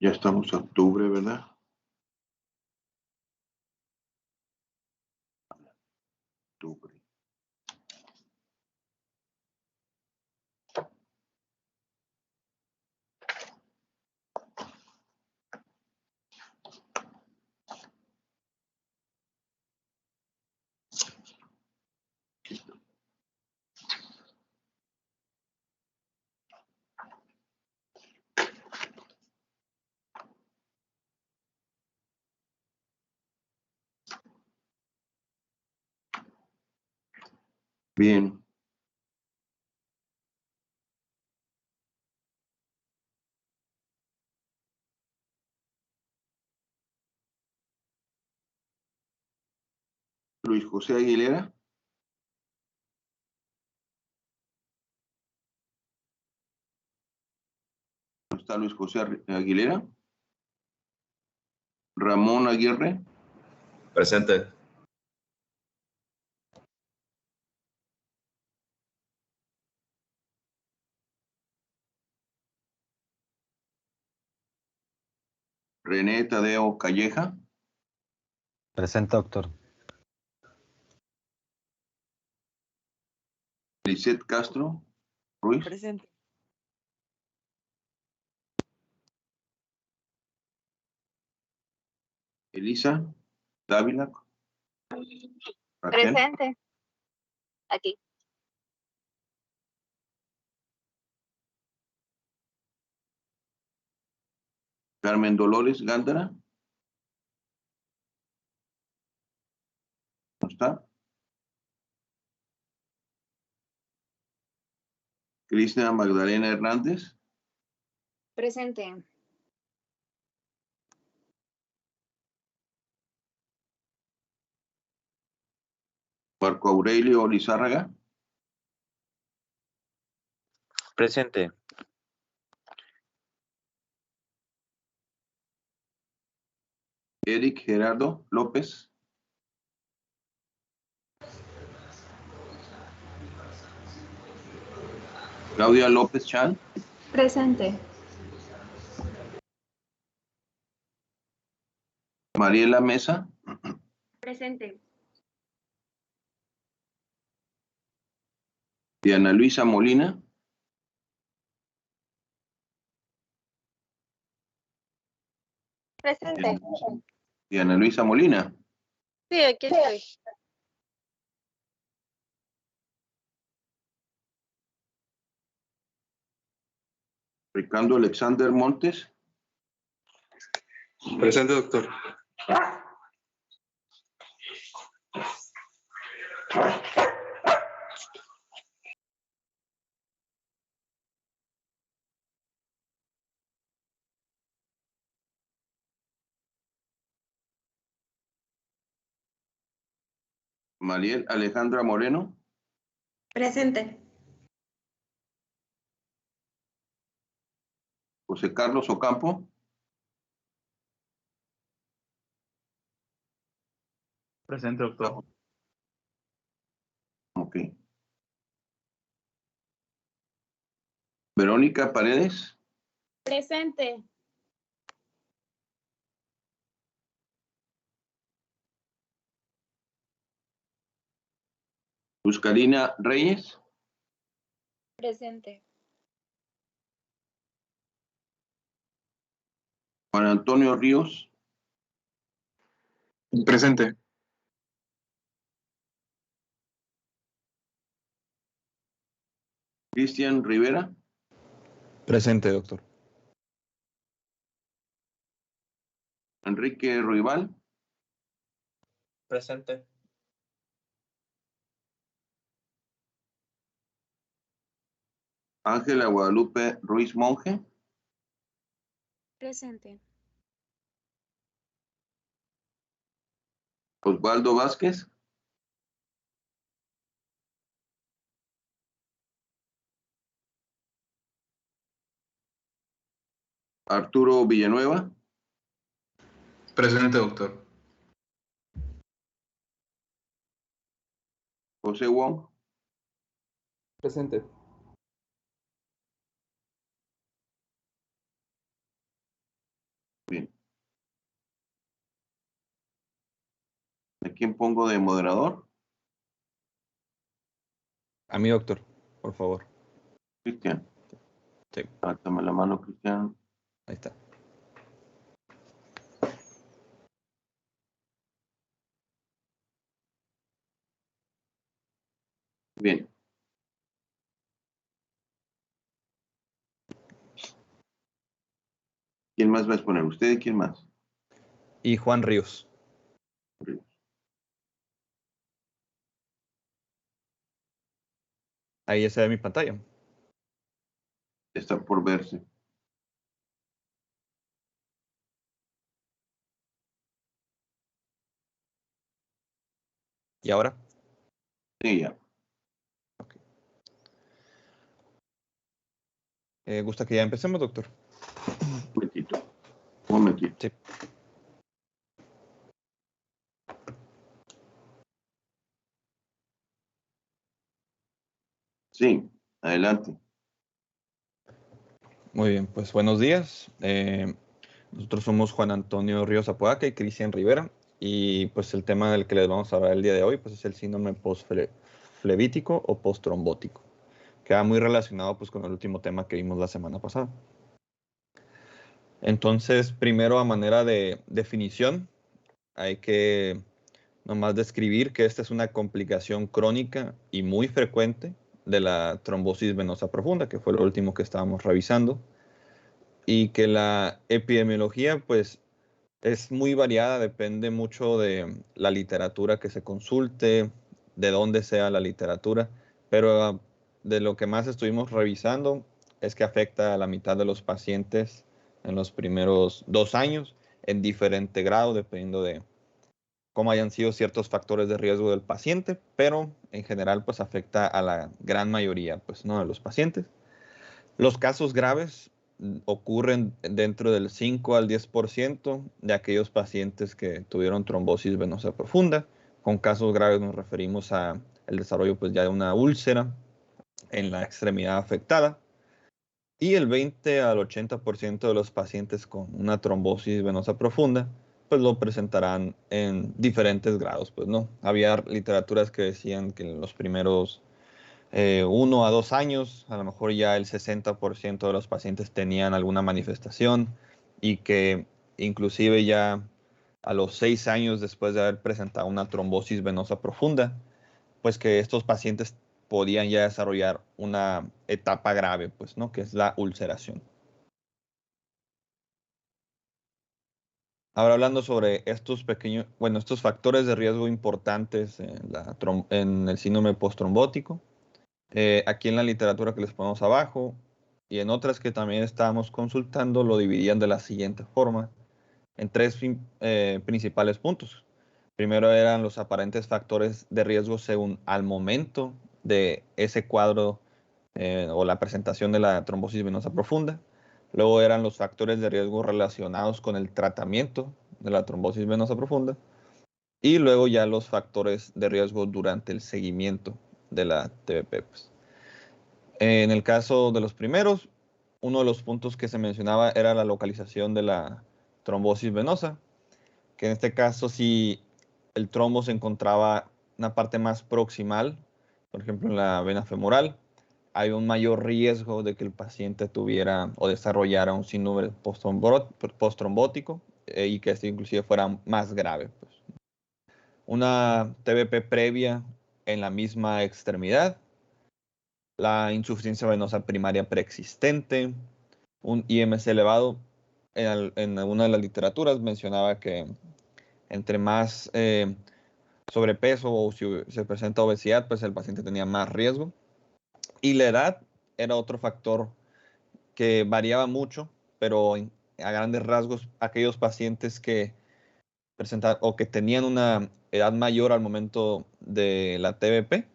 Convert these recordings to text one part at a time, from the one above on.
Ya estamos en octubre, ¿verdad? Octubre. Bien. Luis José Aguilera. ¿No está Luis José Aguilera? Ramón Aguirre. Presente. René Tadeo Calleja. Presente, doctor. Lisette Castro Ruiz. Presente. Elisa Dávila. Raquel. Presente. Aquí. Carmen Dolores Gándara. ¿No está? Cristina Magdalena Hernández. Presente. Marco Aurelio Lizárraga. Presente. Eric Gerardo López. Claudia López Chan. Presente. Mariela Mesa. Presente. Diana Luisa Molina. Presente. Diana Luisa Molina. Sí, aquí estoy. Ricardo Alexander Montes. Presente, doctor. Mariel Alejandra Moreno. Presente. José Carlos Ocampo. Presente, doctor. Ok. Verónica Paredes. Presente. Luz Karina Reyes. Presente. Juan Antonio Ríos. Presente. Cristian Rivera. Presente, doctor. Enrique Ruibal. Presente. Ángela Guadalupe Ruiz Monje. Presente. Osvaldo Vázquez. Arturo Villanueva. Presente, doctor. José Wong. Presente. ¿A quién pongo de moderador? A mí, doctor, por favor. Cristian. Sí, Levantame la mano, Cristian. ahí está. Bien. ¿Quién más va a exponer? ¿Usted y quién más? Y Juan Ríos. Ahí ya se ve mi pantalla. Está por verse. ¿Y ahora? Sí, ya. Ok. ¿Gusta que ya empecemos, doctor? Un momentito. Un momentito. Sí. Sí, adelante. Muy bien, pues buenos días. Nosotros somos Juan Antonio Ríos Apodaca y Cristian Rivera. Y pues el tema del que les vamos a hablar el día de hoy pues es el síndrome postflevítico o posttrombótico. Queda muy relacionado pues con el último tema que vimos la semana pasada. Entonces, primero a manera de definición, hay que nomás describir que esta es una complicación crónica y muy frecuente de la trombosis venosa profunda, que fue lo último que estábamos revisando, y que la epidemiología pues es muy variada, depende mucho de la literatura que se consulte, de dónde sea la literatura, pero de lo que más estuvimos revisando es que afecta a la mitad de los pacientes en los primeros 2 años, en diferente grado, dependiendo de cómo hayan sido ciertos factores de riesgo del paciente, pero en general pues afecta a la gran mayoría pues, ¿no? de los pacientes. Los casos graves ocurren dentro del 5 al 10% de aquellos pacientes que tuvieron trombosis venosa profunda. Con casos graves nos referimos a el desarrollo pues ya de una úlcera en la extremidad afectada. Y el 20 al 80% de los pacientes con una trombosis venosa profunda pues lo presentarán en diferentes grados, pues no. Había literaturas que decían que en los primeros 1 a 2 años, a lo mejor ya el 60% de los pacientes tenían alguna manifestación y que inclusive ya a los 6 años después de haber presentado una trombosis venosa profunda, pues que estos pacientes podían ya desarrollar una etapa grave, pues, ¿no? Que es la ulceración. Ahora hablando sobre estos pequeños, bueno, estos factores de riesgo importantes en el síndrome posttrombótico. Aquí en la literatura que les ponemos abajo y en otras que también estábamos consultando lo dividían de la siguiente forma, en 3 principales puntos. Primero eran los aparentes factores de riesgo según al momento de ese cuadro o la presentación de la trombosis venosa profunda. Luego eran los factores de riesgo relacionados con el tratamiento de la trombosis venosa profunda. Y luego ya los factores de riesgo durante el seguimiento de la TBP. Pues. En el caso de los primeros, uno de los puntos que se mencionaba era la localización de la trombosis venosa, que en este caso si el trombo se encontraba en una parte más proximal, por ejemplo en la vena femoral, hay un mayor riesgo de que el paciente tuviera o desarrollara un síndrome posttrombótico y que este inclusive fuera más grave. Pues. Una TBP previa en la misma extremidad, la insuficiencia venosa primaria preexistente, un IMC elevado. En alguna de las literaturas mencionaba que entre más sobrepeso o si se presenta obesidad, pues el paciente tenía más riesgo. Y la edad era otro factor que variaba mucho, pero a grandes rasgos, aquellos pacientes que presentaban o que tenían una edad mayor al momento de la TBP,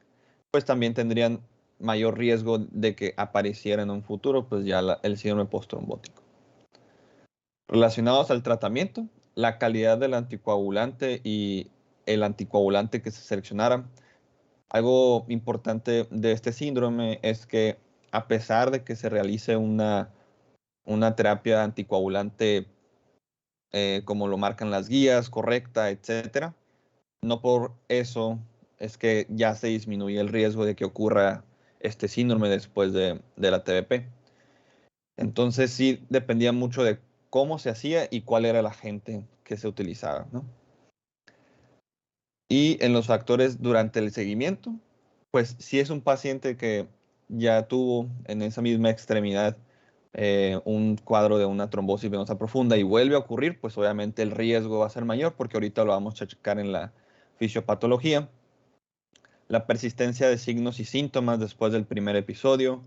pues también tendrían mayor riesgo de que apareciera en un futuro, pues ya el síndrome posttrombótico. Relacionados al tratamiento, la calidad del anticoagulante y el anticoagulante que se seleccionara. Algo importante de este síndrome es que a pesar de que se realice una terapia anticoagulante como lo marcan las guías, correcta, etcétera, no por eso es que ya se disminuye el riesgo de que ocurra este síndrome después de la TBP. Entonces sí dependía mucho de cómo se hacía y cuál era el agente que se utilizaba, ¿no? Y en los factores durante el seguimiento, pues si es un paciente que ya tuvo en esa misma extremidad un cuadro de una trombosis venosa profunda y vuelve a ocurrir, pues obviamente el riesgo va a ser mayor, porque ahorita lo vamos a checar en la fisiopatología. La persistencia de signos y síntomas después del primer episodio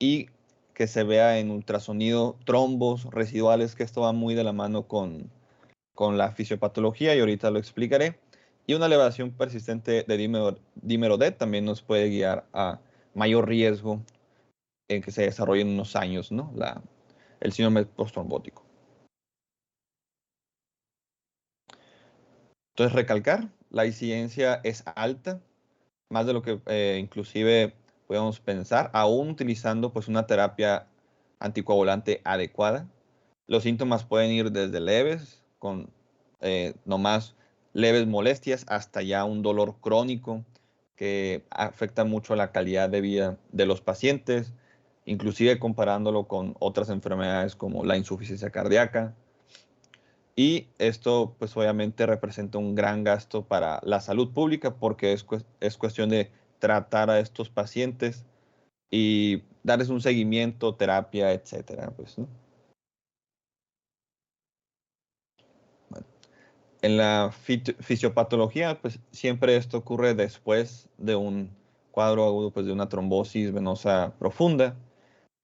y que se vea en ultrasonido trombos residuales, que esto va muy de la mano con la fisiopatología y ahorita lo explicaré. Y una elevación persistente de dímero D también nos puede guiar a mayor riesgo en que se desarrolle en unos años, ¿no? El síndrome postrombótico. Entonces, recalcar, la incidencia es alta, más de lo que inclusive podemos pensar, aún utilizando pues una terapia anticoagulante adecuada. Los síntomas pueden ir desde leves, con nomás leves molestias, hasta ya un dolor crónico que afecta mucho la calidad de vida de los pacientes, inclusive comparándolo con otras enfermedades como la insuficiencia cardíaca. Y esto pues obviamente representa un gran gasto para la salud pública, porque es cuestión de tratar a estos pacientes y darles un seguimiento, terapia, etcétera, pues, ¿no? Bueno, en la fisiopatología, pues siempre esto ocurre después de un cuadro agudo, pues de una trombosis venosa profunda,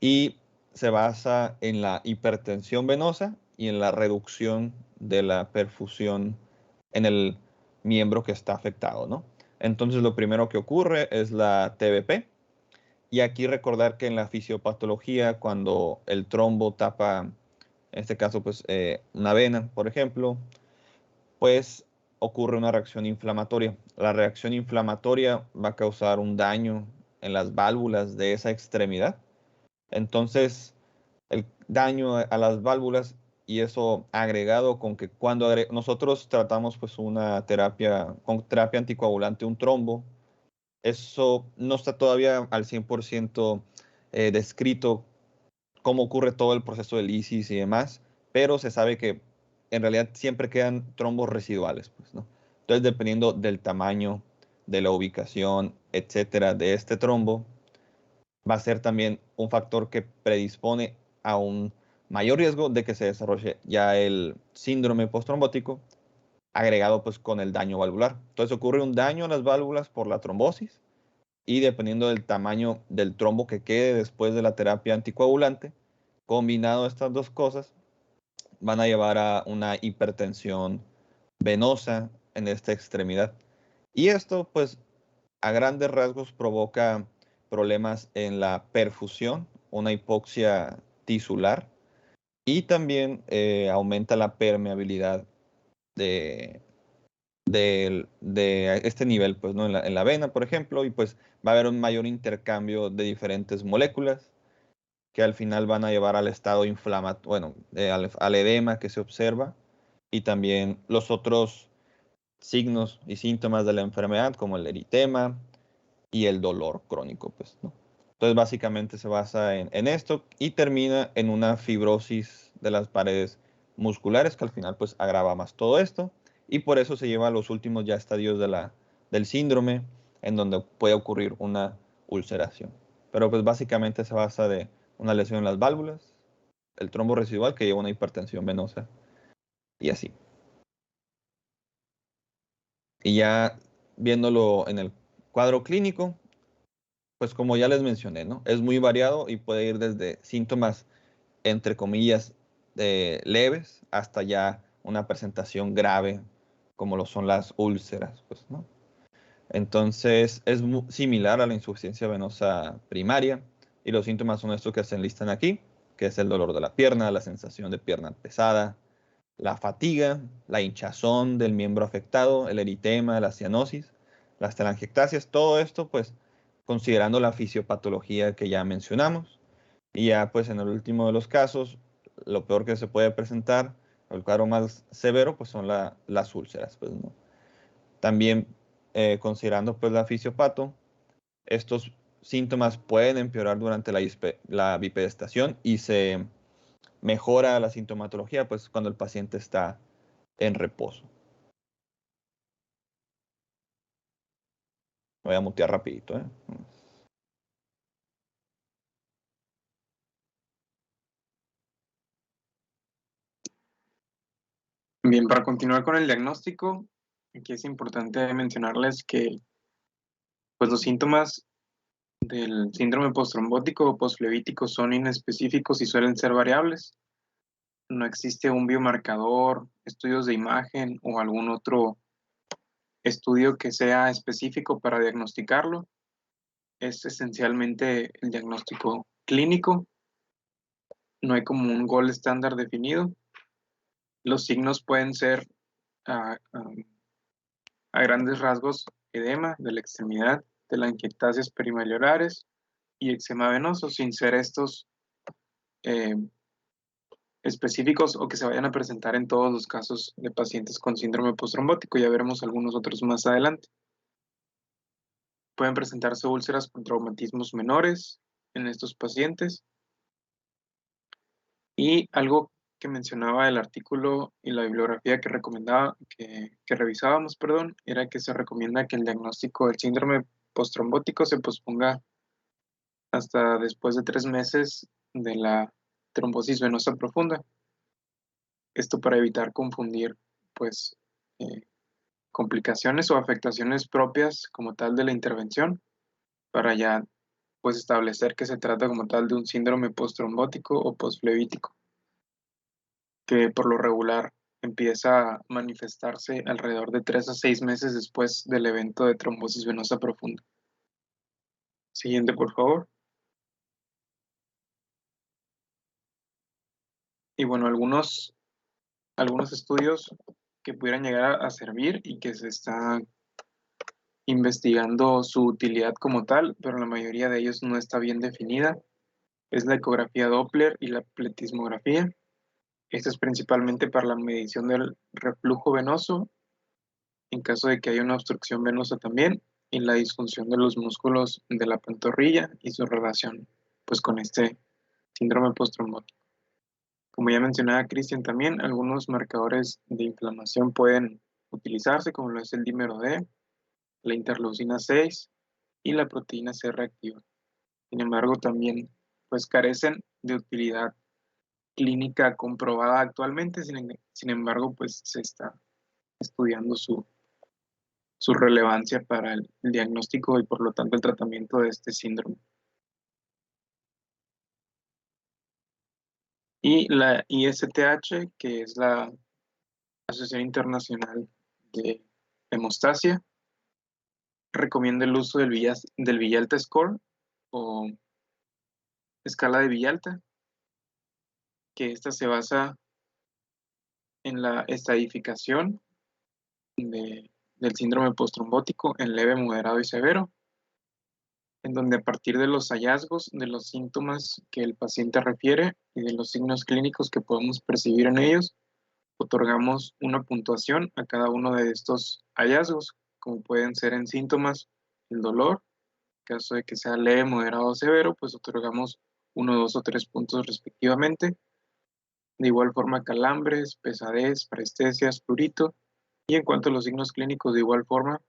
y se basa en la hipertensión venosa y en la reducción de la perfusión en el miembro que está afectado, ¿no? Entonces lo primero que ocurre es la TBP, y aquí recordar que en la fisiopatología, cuando el trombo tapa, en este caso pues una vena, por ejemplo, pues ocurre una reacción inflamatoria. La reacción inflamatoria va a causar un daño en las válvulas de esa extremidad. Entonces, el daño a las válvulas, y eso agregado con que cuando nosotros tratamos pues una terapia, con terapia anticoagulante, un trombo, eso no está todavía al 100% descrito cómo ocurre todo el proceso de lisis y demás, pero se sabe que en realidad siempre quedan trombos residuales, pues, ¿no? Entonces, dependiendo del tamaño, de la ubicación, etcétera, de este trombo, va a ser también un factor que predispone a un mayor riesgo de que se desarrolle ya el síndrome postrombótico, agregado pues con el daño valvular. Entonces ocurre un daño a las válvulas por la trombosis, y dependiendo del tamaño del trombo que quede después de la terapia anticoagulante, combinado estas dos cosas, van a llevar a una hipertensión venosa en esta extremidad. Y esto pues a grandes rasgos provoca problemas en la perfusión, una hipoxia tisular, y también aumenta la permeabilidad de este nivel, pues, ¿no? En la vena, por ejemplo, y pues va a haber un mayor intercambio de diferentes moléculas que al final van a llevar al estado inflamatorio, bueno, al edema que se observa, y también los otros signos y síntomas de la enfermedad, como el eritema y el dolor crónico, pues, ¿no? Entonces, básicamente se basa en esto, y termina en una fibrosis de las paredes musculares, que al final pues agrava más todo esto, y por eso se lleva a los últimos ya estadios del síndrome, en donde puede ocurrir una ulceración. Pero pues básicamente se basa de una lesión en las válvulas, el trombo residual que lleva una hipertensión venosa, y así. Y ya viéndolo en el cuadro clínico, pues como ya les mencioné, ¿no? Es muy variado y puede ir desde síntomas, entre comillas, leves, hasta ya una presentación grave, como lo son las úlceras, pues, ¿no? Entonces, es similar a la insuficiencia venosa primaria, y los síntomas son estos que se enlistan aquí, que es el dolor de la pierna, la sensación de pierna pesada, la fatiga, la hinchazón del miembro afectado, el eritema, la cianosis, las telangiectasias, todo esto, pues, considerando la fisiopatología que ya mencionamos. Y ya, pues, en el último de los casos, lo peor que se puede presentar, el cuadro más severo, pues, son las úlceras, pues, ¿no? También considerando pues la fisiopato, estos síntomas pueden empeorar durante la bipedestación y se mejora la sintomatología pues cuando el paciente está en reposo. Voy a mutear rapidito. Bien, para continuar con el diagnóstico, aquí es importante mencionarles que pues, los síntomas del síndrome postrombótico o posflevítico son inespecíficos y suelen ser variables. No existe un biomarcador, estudios de imagen o algún otro estudio que sea específico para diagnosticarlo. Es esencialmente el diagnóstico clínico. No hay como un gold estándar definido. Los signos pueden ser a grandes rasgos edema de la extremidad, telangiectasias perimayolares y eczema venoso, sin ser estos específicos o que se vayan a presentar en todos los casos de pacientes con síndrome postrombótico. Ya veremos algunos otros más adelante. Pueden presentarse úlceras con traumatismos menores en estos pacientes. Y algo que mencionaba el artículo y la bibliografía que recomendaba, que revisábamos, perdón, era que se recomienda que el diagnóstico del síndrome postrombótico se posponga hasta después de 3 meses de la trombosis venosa profunda. Esto para evitar confundir, pues, complicaciones o afectaciones propias como tal de la intervención, para ya, pues, establecer que se trata como tal de un síndrome postrombótico o posflevítico, que por lo regular empieza a manifestarse alrededor de 3 a 6 meses después del evento de trombosis venosa profunda. Siguiente, por favor. Y bueno, algunos estudios que pudieran llegar a servir y que se están investigando su utilidad como tal, pero la mayoría de ellos no está bien definida. Es la ecografía Doppler y la pletismografía. Esta es principalmente para la medición del reflujo venoso, en caso de que haya una obstrucción venosa también, y la disfunción de los músculos de la pantorrilla y su relación pues con este síndrome postrombótico. Como ya mencionaba Cristian también, algunos marcadores de inflamación pueden utilizarse, como lo es el dímero D, la interleucina 6 y la proteína C reactiva. Sin embargo, también pues carecen de utilidad clínica comprobada actualmente, sin embargo, pues se está estudiando su relevancia para el diagnóstico y por lo tanto el tratamiento de este síndrome. Y la ISTH, que es la Asociación Internacional de Hemostasia, recomienda el uso del Villalta Score o escala de Villalta, que esta se basa en la estadificación del síndrome postrombótico en leve, moderado y severo, en donde a partir de los hallazgos, de los síntomas que el paciente refiere y de los signos clínicos que podemos percibir en ellos, otorgamos una puntuación a cada uno de estos hallazgos, como pueden ser en síntomas el dolor, en caso de que sea leve, moderado o severo, pues otorgamos 1, 2 o 3 puntos respectivamente. De igual forma calambres, pesadez, parestesias, prurito. Y en cuanto a los signos clínicos, de igual forma,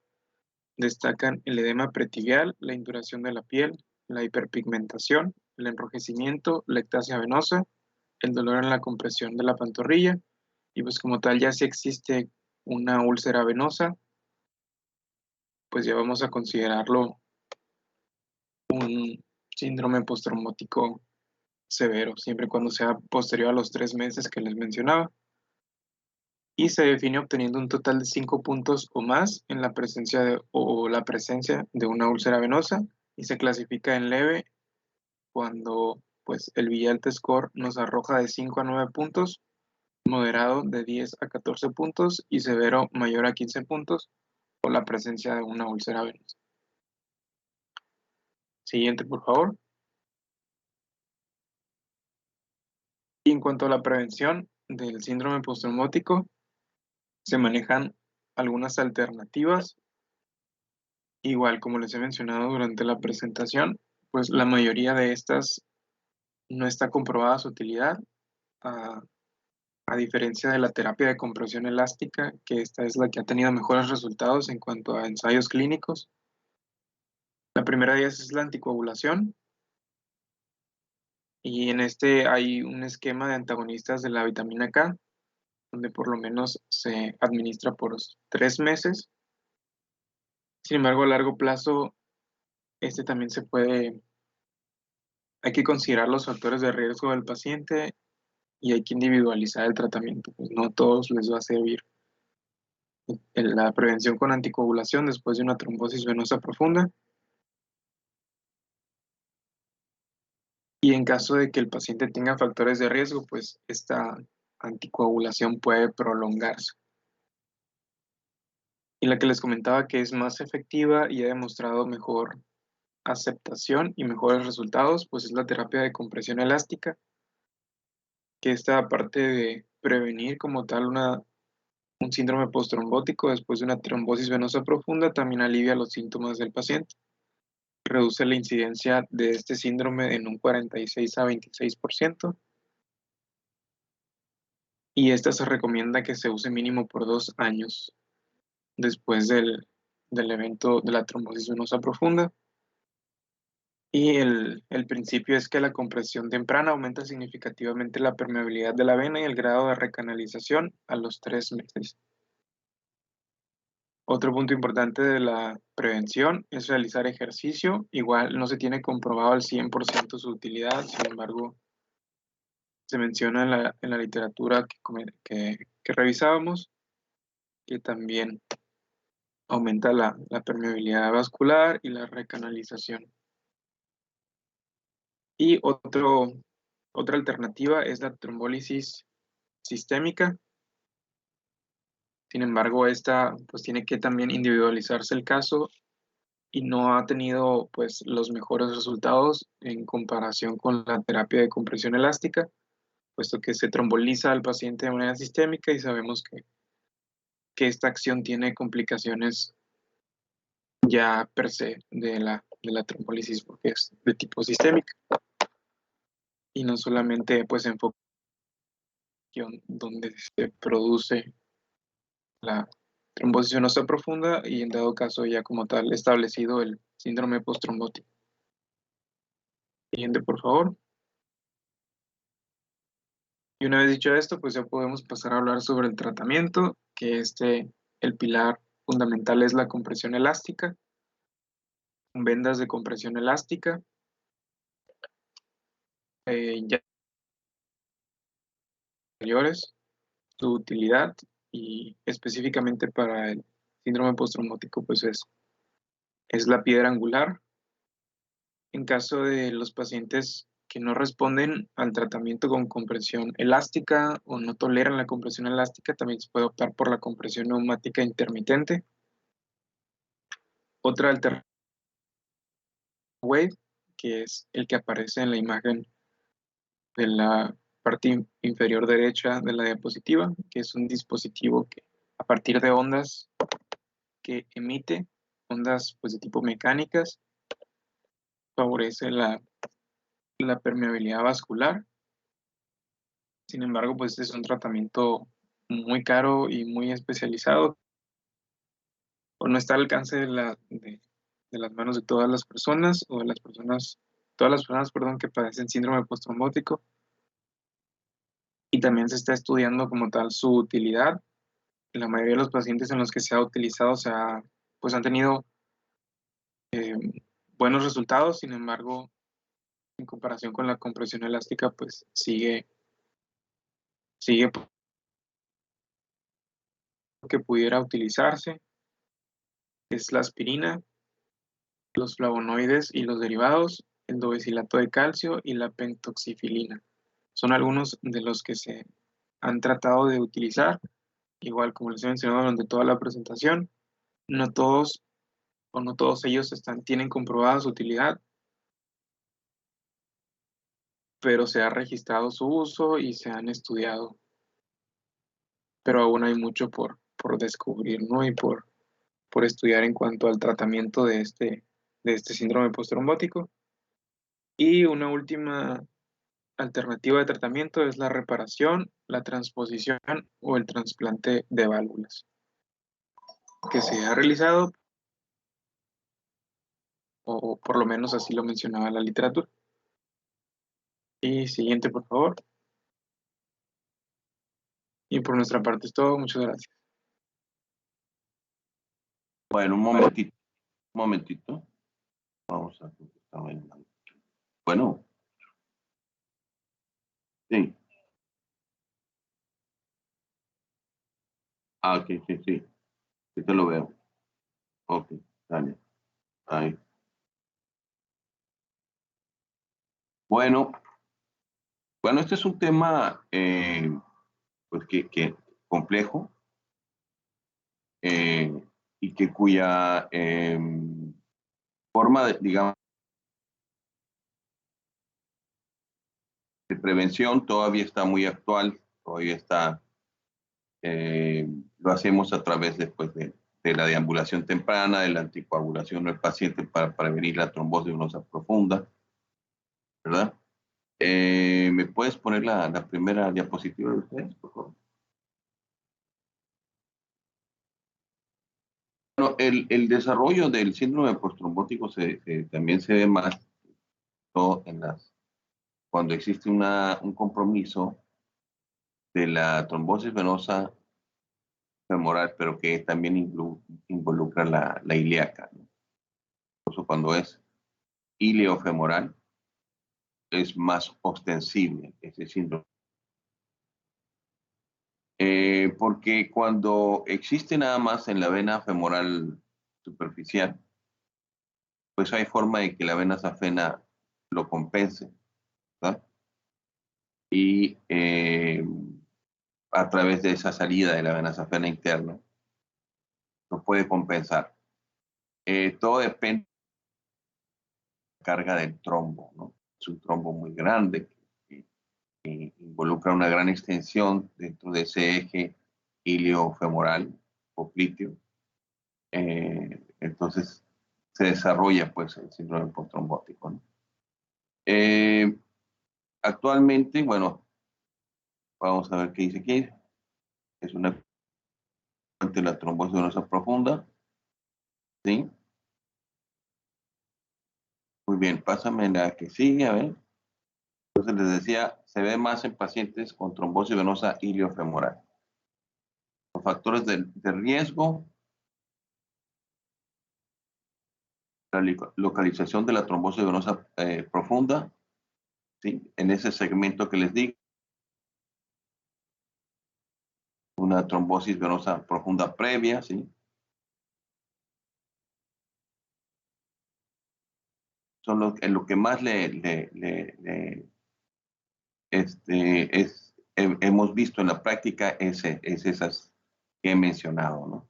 destacan el edema pretibial, la induración de la piel, la hiperpigmentación, el enrojecimiento, la ectasia venosa, el dolor en la compresión de la pantorrilla, y pues como tal ya si existe una úlcera venosa, pues ya vamos a considerarlo un síndrome postrombótico severo, siempre y cuando sea posterior a los 3 meses que les mencionaba. Y se define obteniendo un total de 5 puntos o más en la presencia de una úlcera venosa, y se clasifica en leve cuando pues el Villalta Score nos arroja de 5 a 9 puntos, moderado de 10 a 14 puntos y severo mayor a 15 puntos por la presencia de una úlcera venosa. Siguiente, por favor. Y en cuanto a la prevención del síndrome postrombótico, se manejan algunas alternativas. Igual, como les he mencionado durante la presentación, pues la mayoría de estas no está comprobada su utilidad, a diferencia de la terapia de compresión elástica, que esta es la que ha tenido mejores resultados en cuanto a ensayos clínicos. La primera de ellas es la anticoagulación, y en este hay un esquema de antagonistas de la vitamina K, donde por lo menos se administra por 3 meses. Sin embargo, a largo plazo, este también hay que considerar los factores de riesgo del paciente y hay que individualizar el tratamiento, pues no a todos les va a servir en la prevención con anticoagulación después de una trombosis venosa profunda. Y en caso de que el paciente tenga factores de riesgo, pues esta anticoagulación puede prolongarse. Y la que les comentaba que es más efectiva y ha demostrado mejor aceptación y mejores resultados, pues es la terapia de compresión elástica, que esta, aparte de prevenir como tal un síndrome postrombótico después de una trombosis venosa profunda, también alivia los síntomas del paciente. Reduce la incidencia de este síndrome en un 46 a 26%. Y esta se recomienda que se use mínimo por 2 años después del evento de la trombosis venosa profunda. Y el principio es que la compresión temprana aumenta significativamente la permeabilidad de la vena y el grado de recanalización a los 3 meses. Otro punto importante de la prevención es realizar ejercicio. Igual no se tiene comprobado al 100% su utilidad, sin embargo, se menciona en la literatura que revisábamos que también aumenta la permeabilidad vascular y la recanalización. Y otra alternativa es la trombólisis sistémica. Sin embargo, esta pues tiene que también individualizarse el caso y no ha tenido pues los mejores resultados en comparación con la terapia de compresión elástica, puesto que se tromboliza al paciente de manera sistémica y sabemos que esta acción tiene complicaciones ya per se de la trombolisis porque es de tipo sistémica y no solamente pues enfoque donde se produce la trombosis venosa profunda y en dado caso ya como tal establecido el síndrome postrombótico. Siguiente, por favor. Y una vez dicho esto, pues ya podemos pasar a hablar sobre el tratamiento, que el pilar fundamental es la compresión elástica, con vendas de compresión elástica. Ya anteriores, su utilidad y específicamente para el síndrome postrombótico, pues es la piedra angular. En caso de los pacientes que no responden al tratamiento con compresión elástica o no toleran la compresión elástica, también se puede optar por la compresión neumática intermitente. Otra alternativa, Wave, que es el que aparece en la imagen de la parte inferior derecha de la diapositiva, que es un dispositivo que a partir de ondas que emite, ondas pues de tipo mecánicas, favorece la permeabilidad vascular. Sin embargo, pues es un tratamiento muy caro y muy especializado, o no está al alcance de las manos de todas las personas, o de todas las personas, perdón, que padecen síndrome postrombótico. Y también se está estudiando como tal su utilidad. La mayoría de los pacientes en los que se ha utilizado pues han tenido buenos resultados, sin embargo, en comparación con la compresión elástica, pues sigue que pudiera utilizarse. Es la aspirina, los flavonoides y los derivados, el dobexilato de calcio y la pentoxifilina. Son algunos de los que se han tratado de utilizar. Igual, como les he mencionado durante toda la presentación, no todos ellos tienen comprobada su utilidad, pero se ha registrado su uso y se han estudiado. Pero aún hay mucho por descubrir, ¿no? Y por estudiar en cuanto al tratamiento de este síndrome postrombótico. Y una última alternativa de tratamiento es la reparación, la transposición o el trasplante de válvulas, que se ha realizado, o por lo menos así lo mencionaba la literatura. Y siguiente, por favor. Y por nuestra parte es todo. Muchas gracias. Bueno, un momentito. Un momentito. Vamos a contestar. Bueno. Sí. Ah, ok, sí, sí. Sí te lo veo. Ok, dale. Ahí. Bueno, este es un tema pues que complejo y que cuya forma de, digamos, de prevención todavía está muy actual, todavía está, lo hacemos a través después de la deambulación temprana, de la anticoagulación del paciente para prevenir la trombosis venosa profunda, ¿verdad? ¿Me puedes poner la primera diapositiva de ustedes, por favor? Bueno, el desarrollo del síndrome postrombótico también se ve más todo cuando existe un compromiso de la trombosis venosa femoral, pero que también involucra la ilíaca, ¿no? Incluso cuando es iliofemoral, es más ostensible ese síndrome. Porque cuando existe nada más en la vena femoral superficial, pues hay forma de que la vena safena lo compense, ¿verdad? Y a través de esa salida de la vena safena interna, lo puede compensar. Todo depende de la carga del trombo, ¿no? Es un trombo muy grande que involucra una gran extensión dentro de ese eje iliofemoral popliteo. Entonces se desarrolla pues el síndrome postrombótico, ¿no? Actualmente, bueno, vamos a ver qué dice aquí. Es una de la trombosis venosa profunda, ¿sí? Muy bien, pásame la que sigue, a ver. Entonces les decía, se ve más en pacientes con trombosis venosa iliofemoral. Los factores de riesgo, la localización de la trombosis venosa profunda, ¿sí? En ese segmento que les digo, una trombosis venosa profunda previa, ¿sí? Son en lo que más hemos visto en la práctica es esas que he mencionado, ¿no?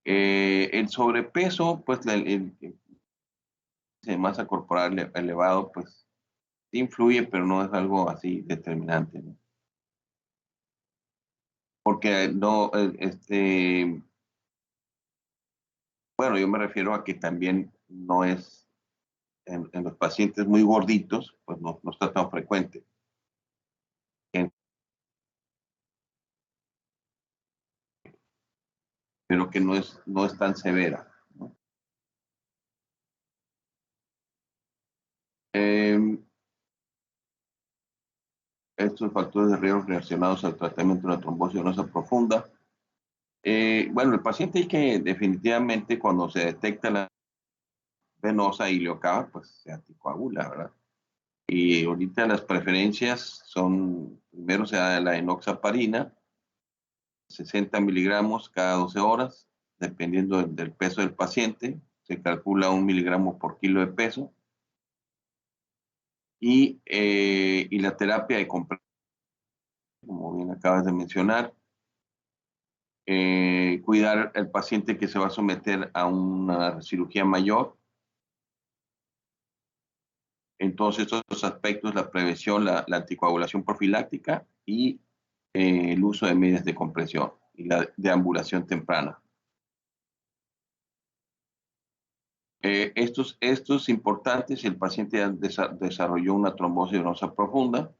El sobrepeso, pues el masa corporal elevado, pues influye, pero no es algo así determinante, ¿no? Porque no, bueno, yo me refiero a que también no es, en los pacientes muy gorditos, pues no está tan frecuente. Pero que no es tan severa, ¿no? Estos factores de riesgo relacionados al tratamiento de la trombosis venosa profunda. Bueno, el paciente hay que definitivamente cuando se detecta la venosa iliocava, pues se anticoagula, ¿verdad? Y ahorita las preferencias son, primero se da la enoxaparina, 60 miligramos cada 12 horas, dependiendo del peso del paciente, se calcula 1 miligramo por kilo de peso. Y la terapia de compresión, como bien acabas de mencionar, cuidar al paciente que se va a someter a una cirugía mayor. En todos estos aspectos, la prevención, la anticoagulación profiláctica y el uso de medidas de compresión. la deambulación temprana. Esto es importante si el paciente ya desarrolló una trombosis venosa profunda,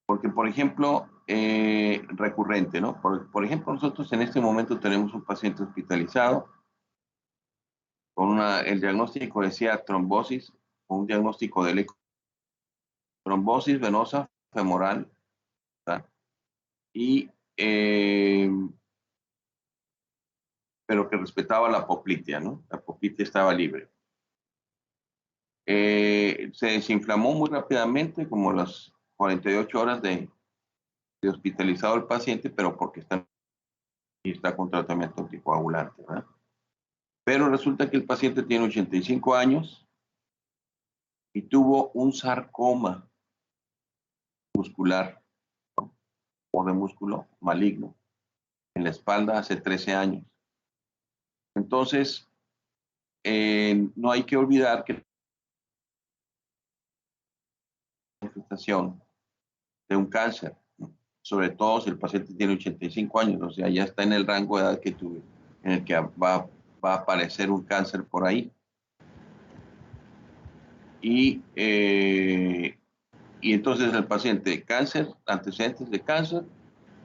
porque, por ejemplo, recurrente, ¿no? Por ejemplo, nosotros en este momento tenemos un paciente hospitalizado con el diagnóstico decía trombosis, un diagnóstico de trombosis venosa femoral, ¿verdad? Y pero que respetaba la poplitea, ¿no? La poplitea estaba libre. Se desinflamó muy rápidamente, como las 48 horas de hospitalizado el paciente, pero porque está con tratamiento anticoagulante, ¿verdad? Pero resulta que el paciente tiene 85 años y tuvo un sarcoma muscular, ¿no? O de músculo maligno en la espalda hace 13 años. Entonces, no hay que olvidar que la manifestación de un cáncer, ¿no? Sobre todo si el paciente tiene 85 años, o sea, ya está en el rango de edad que tuve, en el que va a aparecer un cáncer por ahí. Y entonces el paciente, cáncer, antecedentes de cáncer,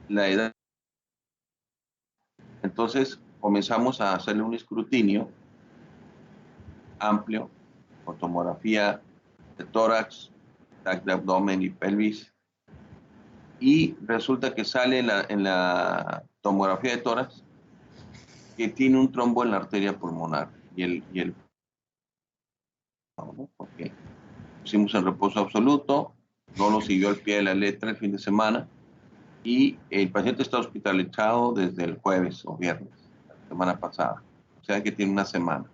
la edad. Entonces comenzamos a hacerle un escrutinio amplio, con tomografía de tórax, TAC de abdomen y pelvis. Y resulta que sale en la tomografía de tórax que tiene un trombo en la arteria pulmonar. Porque pusimos en reposo absoluto, no lo siguió al pie de la letra el fin de semana y el paciente está hospitalizado desde el jueves o viernes, la semana pasada, o sea que tiene una semana.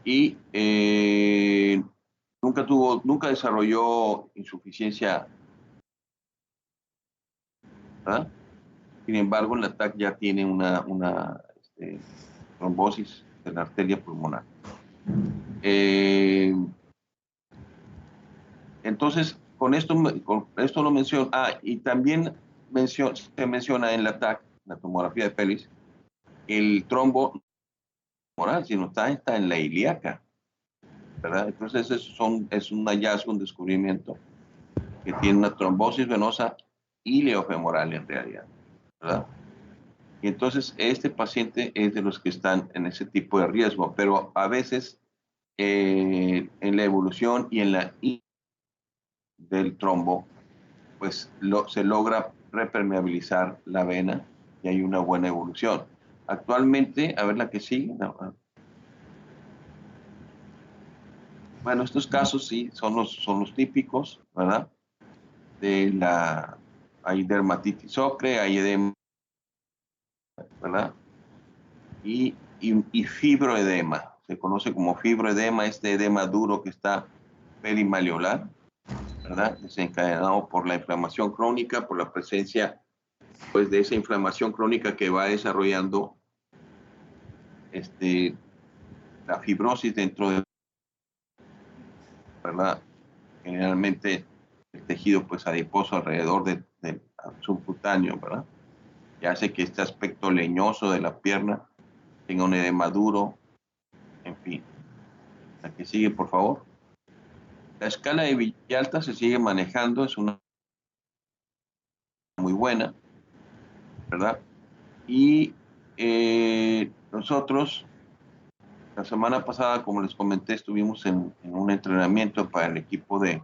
Y nunca desarrolló insuficiencia, ¿verdad? Sin embargo, el TAC ya tiene una trombosis de la arteria pulmonar. Entonces, con esto lo menciono. Y también se menciona en la TAC, la tomografía de pelvis, el trombo moral, sino está en la ilíaca, ¿verdad? Entonces, es un hallazgo, un descubrimiento que tiene una trombosis venosa ileofemoral en realidad, ¿verdad? Y entonces este paciente es de los que están en ese tipo de riesgo, pero a veces en la evolución y en la del trombo, pues se logra repermeabilizar la vena y hay una buena evolución. Actualmente, a ver la que sigue. No. Bueno, estos casos sí son los típicos, ¿verdad? Hay dermatitis ocre, hay edema, ¿verdad? Y fibroedema. Se conoce como fibroedema, este edema duro que está perimaleolar, ¿verdad? Desencadenado por la inflamación crónica, por la presencia, pues, de esa inflamación crónica que va desarrollando la fibrosis dentro de, ¿verdad? Generalmente el tejido, pues, adiposo alrededor del subcutáneo, ¿verdad? Y hace que este aspecto leñoso de la pierna tenga un edema duro, en fin. La que sigue, por favor. La escala de Villalta se sigue manejando, es una muy buena, ¿verdad? Y nosotros, la semana pasada, como les comenté, estuvimos en un entrenamiento para el equipo de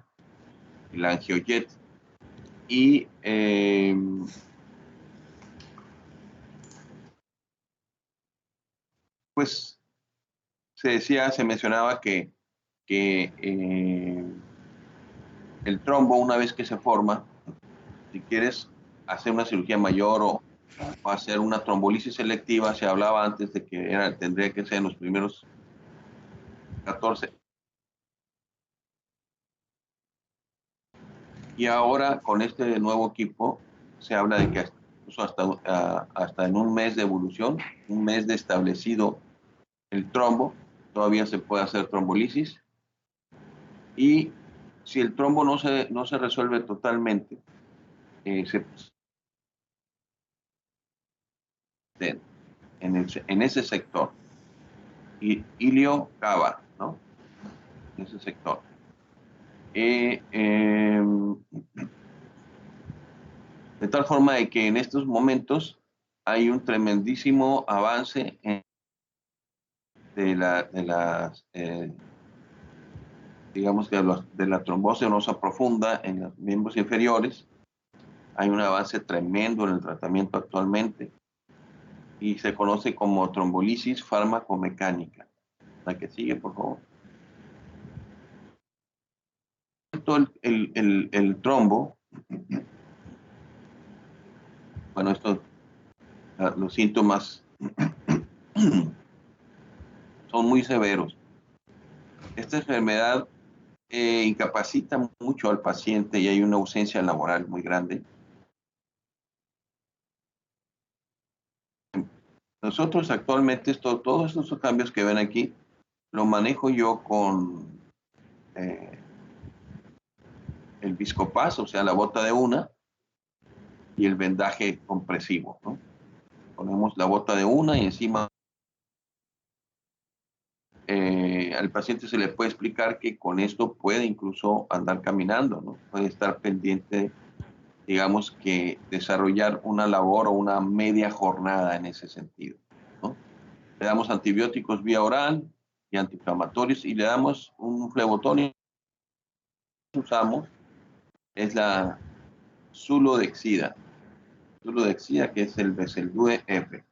la Angiojet y pues se mencionaba que el trombo, una vez que se forma, si quieres hacer una cirugía mayor o hacer una trombolisis selectiva, se hablaba antes de que tendría que ser en los primeros 14. Y ahora con este nuevo equipo se habla de que hasta en un mes de evolución, un mes de establecido el trombo, todavía se puede hacer trombolisis. Y si el trombo no se resuelve totalmente, stent en ese sector. Y ilio cava, ¿no? En ese sector. De tal forma de que en estos momentos hay un tremendísimo avance digamos que de la trombosis venosa profunda en los miembros inferiores. Hay un avance tremendo en el tratamiento actualmente y se conoce como trombolisis fármaco-mecánica. La que sigue, por favor. El trombo, bueno, los síntomas son muy severos. Esta enfermedad incapacita mucho al paciente y hay una ausencia laboral muy grande. Nosotros actualmente, todos estos cambios que ven aquí, lo manejo yo con el Viscopaz, o sea, la bota de una, y el vendaje compresivo, ¿no? Ponemos la bota de una y encima al paciente se le puede explicar que con esto puede incluso andar caminando, ¿no? Puede estar pendiente, digamos que desarrollar una labor o una media jornada en ese sentido, ¿no? Le damos antibióticos vía oral y antiinflamatorios y le damos un flebotónico que usamos, es la Zulodexida, que es el Beseldue F.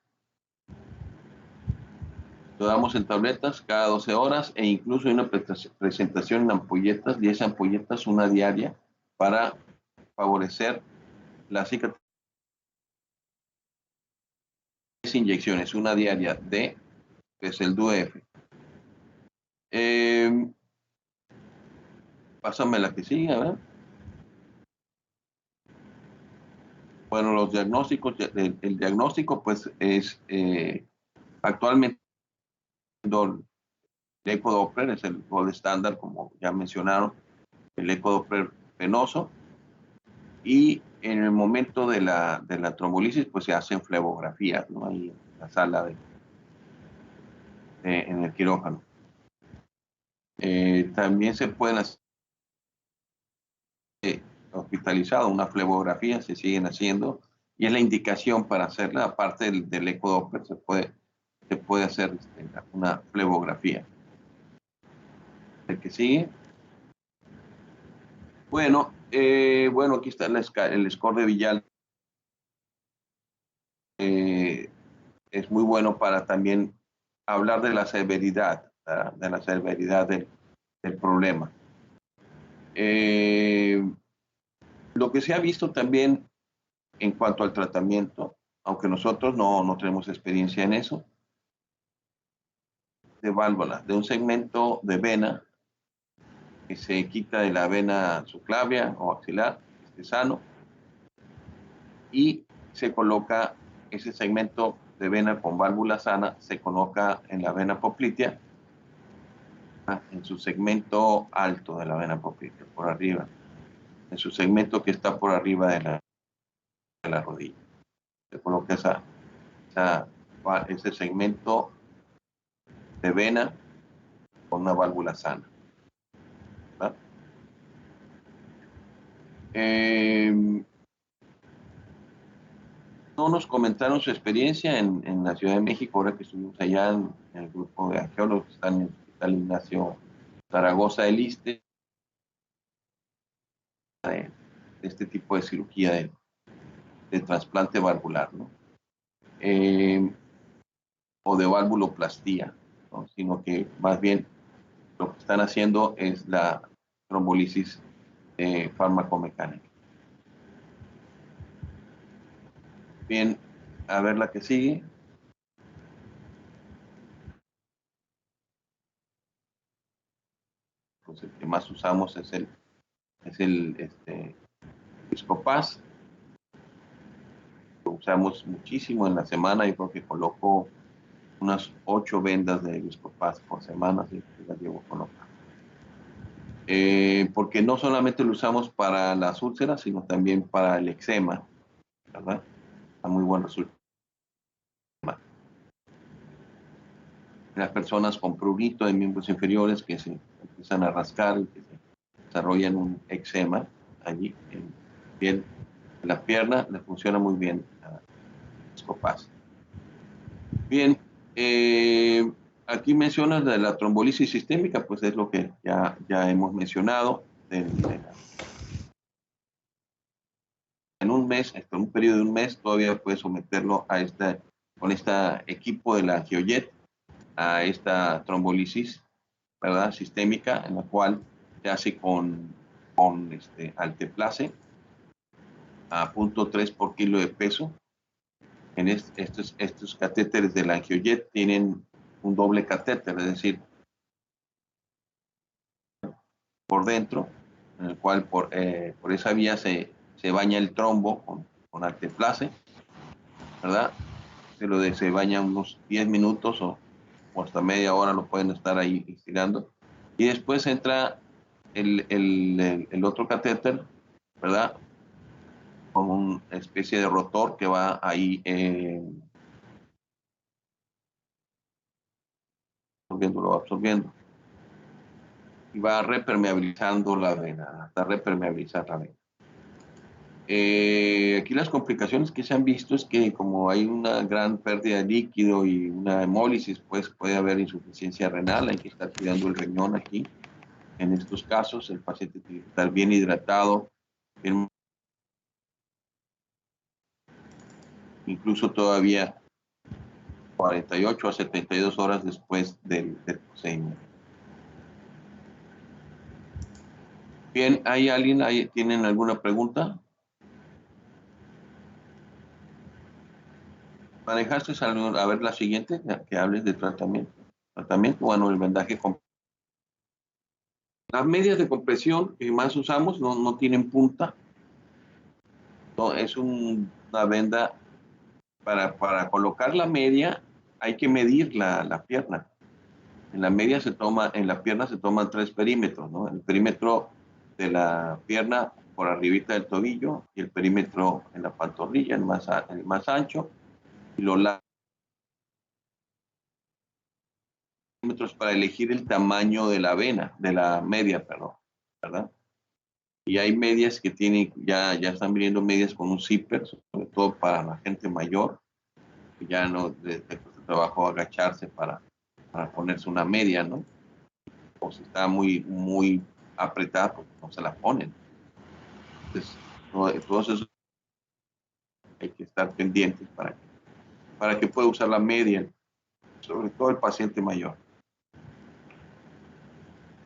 Lo damos en tabletas cada 12 horas e incluso hay una presentación en ampolletas, 10 ampolletas, una diaria, para favorecer la cicatrización. 10 inyecciones, una diaria de Beseldue F. Pásame la que sigue, a ver. Bueno, los diagnósticos, el diagnóstico pues es actualmente el ecodoppler es el gold estándar, como ya mencionaron, el ecodoppler venoso, y en el momento de la trombolisis pues se hacen flebografías, ¿no? Ahí en la sala en el quirófano. También se pueden hacer hospitalizado, una flebografía se siguen haciendo y es la indicación para hacerla, aparte del ecodoppler se puede hacer una flebografía. El que sigue. Bueno, aquí está el score de Villal. Es muy bueno para también hablar de la severidad, ¿verdad? De la severidad del problema. Lo que se ha visto también en cuanto al tratamiento, aunque nosotros no tenemos experiencia en eso, de válvula, de un segmento de vena que se quita de la vena subclavia o axilar, sano, y se coloca ese segmento de vena con válvula sana, se coloca en la vena poplitea, en su segmento alto de la vena poplitea, por arriba, en su segmento que está por arriba de la rodilla. Se coloca ese segmento de vena con una válvula sana. No nos comentaron su experiencia en la Ciudad de México, ahora que estuvimos allá en el grupo de arqueólogos que están en el Hospital Ignacio Zaragoza del Iste, de este tipo de cirugía de trasplante valvular, ¿no? O de valvuloplastía, ¿no? Sino que más bien lo que están haciendo es la trombolisis fármaco-mecánica. Bien, a ver la que sigue. Pues el que más usamos es el Viscopaz. Lo usamos muchísimo en la semana. Yo creo que coloco unas 8 vendas de Viscopaz por semana, así que las llevo colocando. Porque no solamente lo usamos para las úlceras, sino también para el eczema, ¿verdad? Está muy buen resultado. las personas con prurito de miembros inferiores que se empiezan a rascar y que se desarrollan un eczema allí en piel de la pierna, le funciona muy bien a Escopaz. Bien, aquí mencionas de la trombolisis sistémica, pues es lo que ya hemos mencionado. En un mes, hasta un periodo de un mes, todavía puedes someterlo a con este equipo de la angiojet, a esta trombolisis, ¿verdad? Sistémica, en la cual se hace con alteplase a 0.3 por kilo de peso. En estos catéteres de la angiojet tienen un doble catéter, es decir, por dentro, en el cual por esa vía se baña el trombo con alteplase, ¿verdad? Se baña unos 10 minutos o hasta media hora, lo pueden estar ahí estirando. Y después entra el otro catéter, ¿verdad? Con una especie de rotor que va ahí lo va absorbiendo. Y va repermeabilizando la vena, hasta repermeabilizar la vena. Aquí las complicaciones que se han visto es que como hay una gran pérdida de líquido y una hemólisis, pues puede haber insuficiencia renal, hay que estar cuidando el riñón aquí. En estos casos, el paciente tiene que estar bien hidratado, incluso todavía 48 a 72 horas después del procedimiento. Bien, ¿hay alguien? ¿Tienen alguna pregunta? ¿Manejaste a ver la siguiente? Que hables de tratamiento. Bueno, el vendaje completo. Las medias de compresión que más usamos no tienen punta. No, es una venda para colocar la media hay que medir la pierna. En la pierna se toman 3 perímetros, ¿no? El perímetro de la pierna por arribita del tobillo y el perímetro en la pantorrilla, el más ancho, y los perímetros para elegir el tamaño de la vena, de la media, perdón, ¿verdad? Y hay medias que ya están viniendo medias con un zipper, sobre todo para la gente mayor, que ya no les cuesta trabajo agacharse para ponerse una media, ¿no? O si está muy, muy apretada, pues no se la ponen. Entonces, todos esos hay que estar pendientes para que pueda usar la media, sobre todo el paciente mayor.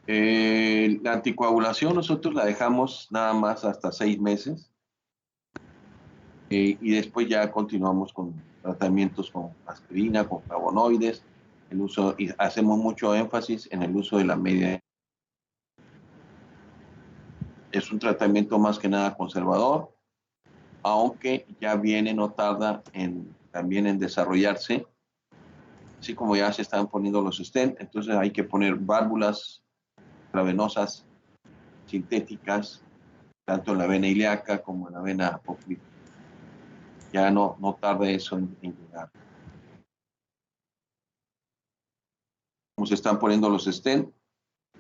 La anticoagulación nosotros la dejamos nada más hasta 6 meses y después ya continuamos con tratamientos con aspirina, con flavonoides, y hacemos mucho énfasis en el uso de la media. Es un tratamiento más que nada conservador, aunque ya no tarda también en desarrollarse, así como ya se están poniendo los stent, entonces hay que poner válvulas intravenosas sintéticas, tanto en la vena ilíaca como en la vena apócrifa. Ya no tarda eso en llegar. Como se están poniendo los stent,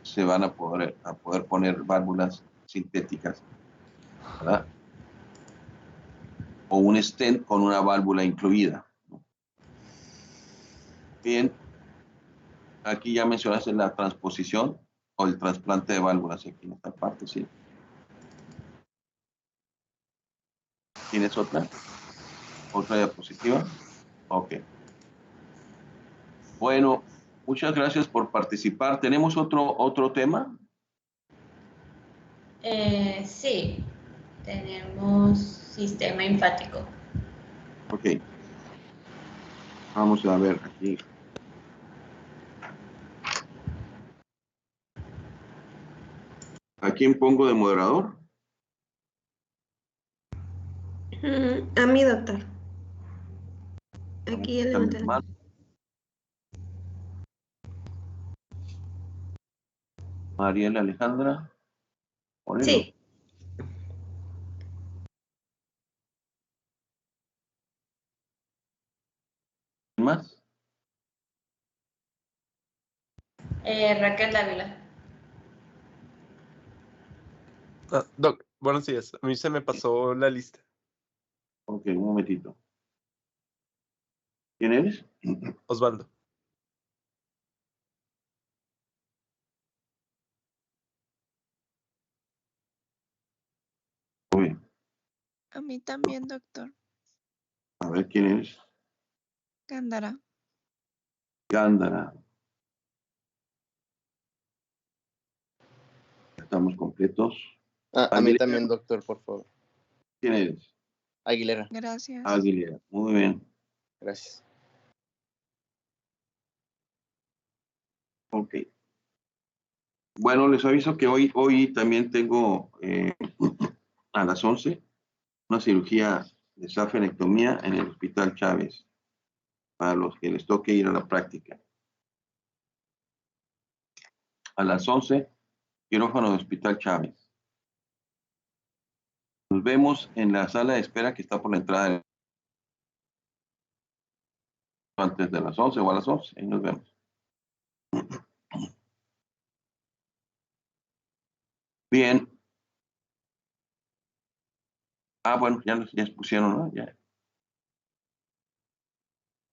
se van a poder poner válvulas sintéticas, ¿verdad? O un stent con una válvula incluida. Bien, aquí ya mencionaste la transposición o el trasplante de válvulas aquí en esta parte, ¿sí? ¿Tienes otra? ¿Otra diapositiva? Ok. Bueno, muchas gracias por participar. ¿Tenemos otro tema? Sí, tenemos sistema linfático. Ok. Vamos a ver aquí. ¿A quién pongo de moderador? A mí, doctor. Aquí ya levanté la mano. Mariela Alejandra. Moreno. Sí. ¿Más? Raquel Dávila. Doc, buenos días. A mí se me pasó la lista. Ok, un momentito. ¿Quién eres? Osvaldo. Muy bien. A mí también, doctor. A ver, ¿quién eres? Gándara. Gándara. Estamos completos. A mí también, doctor, por favor. ¿Quién eres? Aguilera. Gracias. Aguilera. Muy bien. Gracias. Ok. Bueno, les aviso que hoy también tengo a las 11 una cirugía de safenectomía en el Hospital Chávez para los que les toque ir a la práctica. A las 11, quirófano de Hospital Chávez. Nos vemos en la sala de espera que está por la entrada antes de las 11 o a las 11. Ahí nos vemos. Bien. Bueno, ya pusieron, ¿no?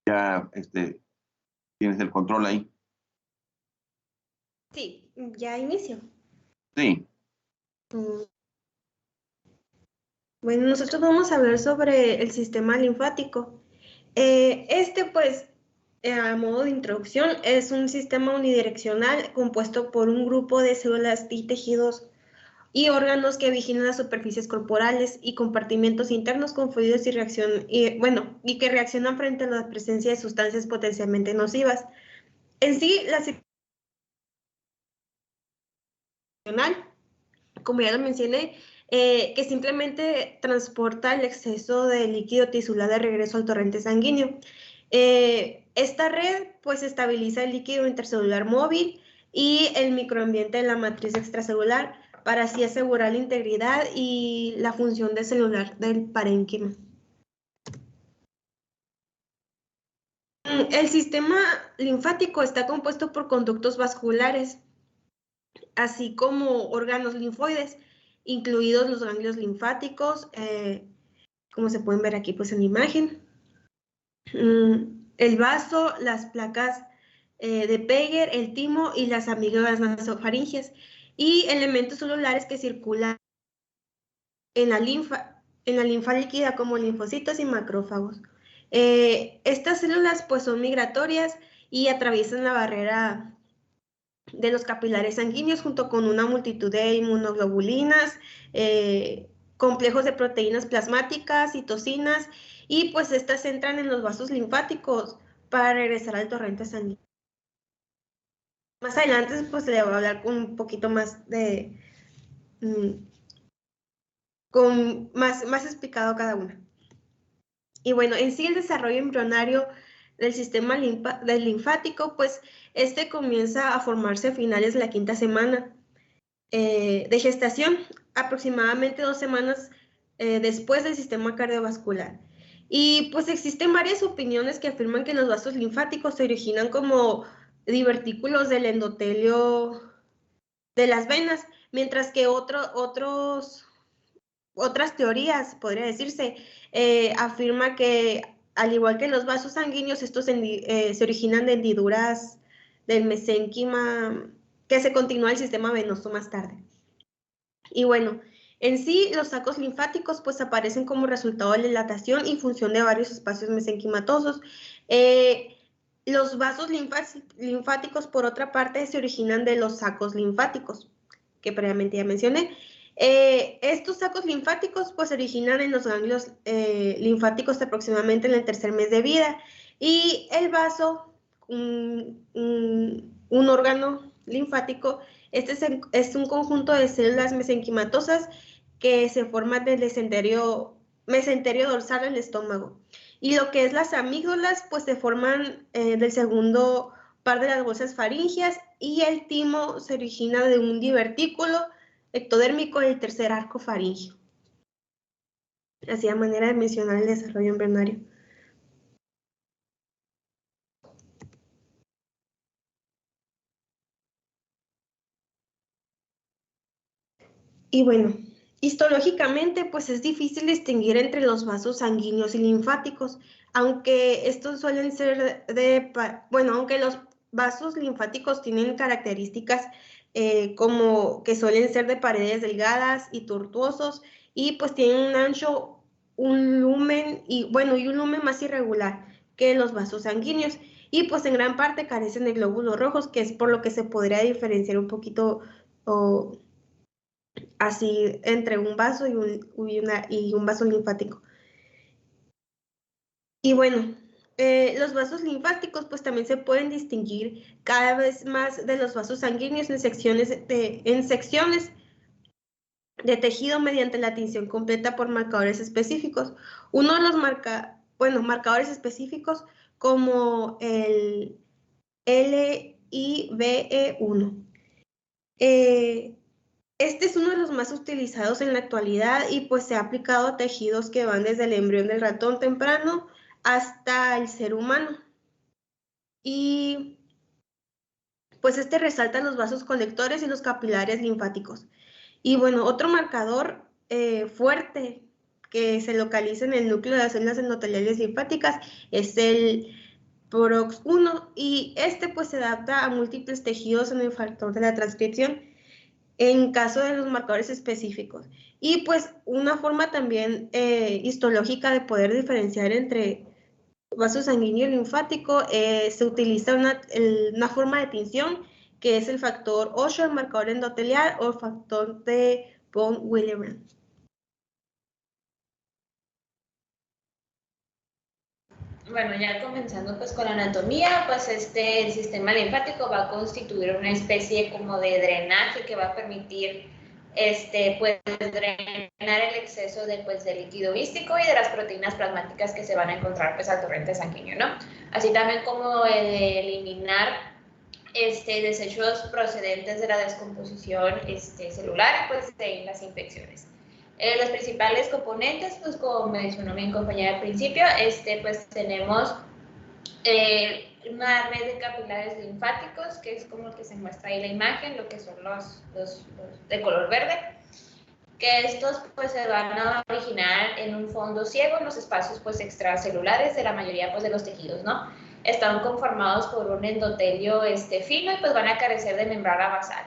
Ya tienes el control ahí. Sí, ya inicio. Sí. Bueno, nosotros vamos a hablar sobre el sistema linfático. Pues, a modo de introducción, es un sistema unidireccional compuesto por un grupo de células y tejidos y órganos que vigilan las superficies corporales y compartimentos internos con fluidos y que reaccionan frente a la presencia de sustancias potencialmente nocivas. En sí, la como ya lo mencioné, que simplemente transporta el exceso de líquido tisular de regreso al torrente sanguíneo. Esta red pues estabiliza el líquido intercelular móvil y el microambiente de la matriz extracelular para así asegurar la integridad y la función celular del parénquima. El sistema linfático está compuesto por conductos vasculares, así como órganos linfoides, incluidos los ganglios linfáticos, como se pueden ver aquí pues en la imagen. El vaso, las placas de Peger, el timo y las amígdalas nasofaringeas, y elementos celulares que circulan en la linfa líquida como linfocitos y macrófagos. Estas células pues son migratorias y atraviesan la barrera de los capilares sanguíneos junto con una multitud de inmunoglobulinas, complejos de proteínas plasmáticas, citocinas, y pues estas entran en los vasos linfáticos para regresar al torrente sanguíneo. Más adelante pues le voy a hablar con un poquito más de, con más explicado cada una. Y bueno, en sí el desarrollo embrionario del sistema linfático, pues comienza a formarse a finales de la 5ª semana de gestación, aproximadamente 2 semanas después del sistema cardiovascular. Y pues existen varias opiniones que afirman que los vasos linfáticos se originan como divertículos del endotelio de las venas, mientras que otras teorías, podría decirse, afirma que al igual que los vasos sanguíneos, estos se originan de hendiduras del mesénquima que se continúa el sistema venoso más tarde. Y bueno, en sí los sacos linfáticos pues aparecen como resultado de la dilatación y función de varios espacios mesenquimatosos. Los vasos linfáticos, por otra parte, se originan de los sacos linfáticos, que previamente ya mencioné. Estos sacos linfáticos pues se originan en los ganglios linfáticos aproximadamente en el 3er mes de vida, y el vaso, un órgano linfático, es un conjunto de células mesenquimatosas que se forman del mesenterio dorsal del estómago. Y lo que es las amígdalas, pues se forman del segundo par de las bolsas faríngeas, y el timo se origina de un divertículo ectodérmico del 3er arco faríngeo. Así a manera de mencionar el desarrollo embrionario. Y bueno, histológicamente, pues es difícil distinguir entre los vasos sanguíneos y linfáticos, aunque estos suelen ser aunque los vasos linfáticos tienen características como que suelen ser de paredes delgadas y tortuosos, y pues tienen un ancho, un lumen y un lumen más irregular que los vasos sanguíneos, y pues en gran parte carecen de glóbulos rojos, que es por lo que se podría diferenciar un poquito así entre un vaso y un vaso linfático. Y bueno, los vasos linfáticos pues también se pueden distinguir cada vez más de los vasos sanguíneos en secciones de tejido mediante la tinción completa por marcadores específicos. Uno de los marcadores específicos como el LIVE1. Este es uno de los más utilizados en la actualidad y pues se ha aplicado a tejidos que van desde el embrión del ratón temprano hasta el ser humano. Y pues este resalta los vasos colectores y los capilares linfáticos. Y bueno, otro marcador fuerte que se localiza en el núcleo de las células endoteliales linfáticas es el PROX1, y este pues se adapta a múltiples tejidos en el factor de la transcripción en caso de los marcadores específicos. Y pues una forma también histológica de poder diferenciar entre vaso sanguíneo y linfático, se utiliza una forma de tinción que es el factor 8, el marcador endotelial, o el factor de von Willebrand. Bueno, ya comenzando pues con la anatomía, pues el sistema linfático va a constituir una especie como de drenaje que va a permitir pues drenar el exceso de líquido vístico y de las proteínas plasmáticas que se van a encontrar pues al torrente sanguíneo, ¿no? Así también como eliminar desechos procedentes de la descomposición celular y pues de las infecciones. Los principales componentes, pues como mencionó mi compañera al principio, pues tenemos una red de capilares linfáticos, que es como el que se muestra ahí la imagen, lo que son los de color verde, que estos pues se van a originar en un fondo ciego en los espacios pues extracelulares de la mayoría pues de los tejidos, ¿no? Están conformados por un endotelio fino y pues van a carecer de membrana basal.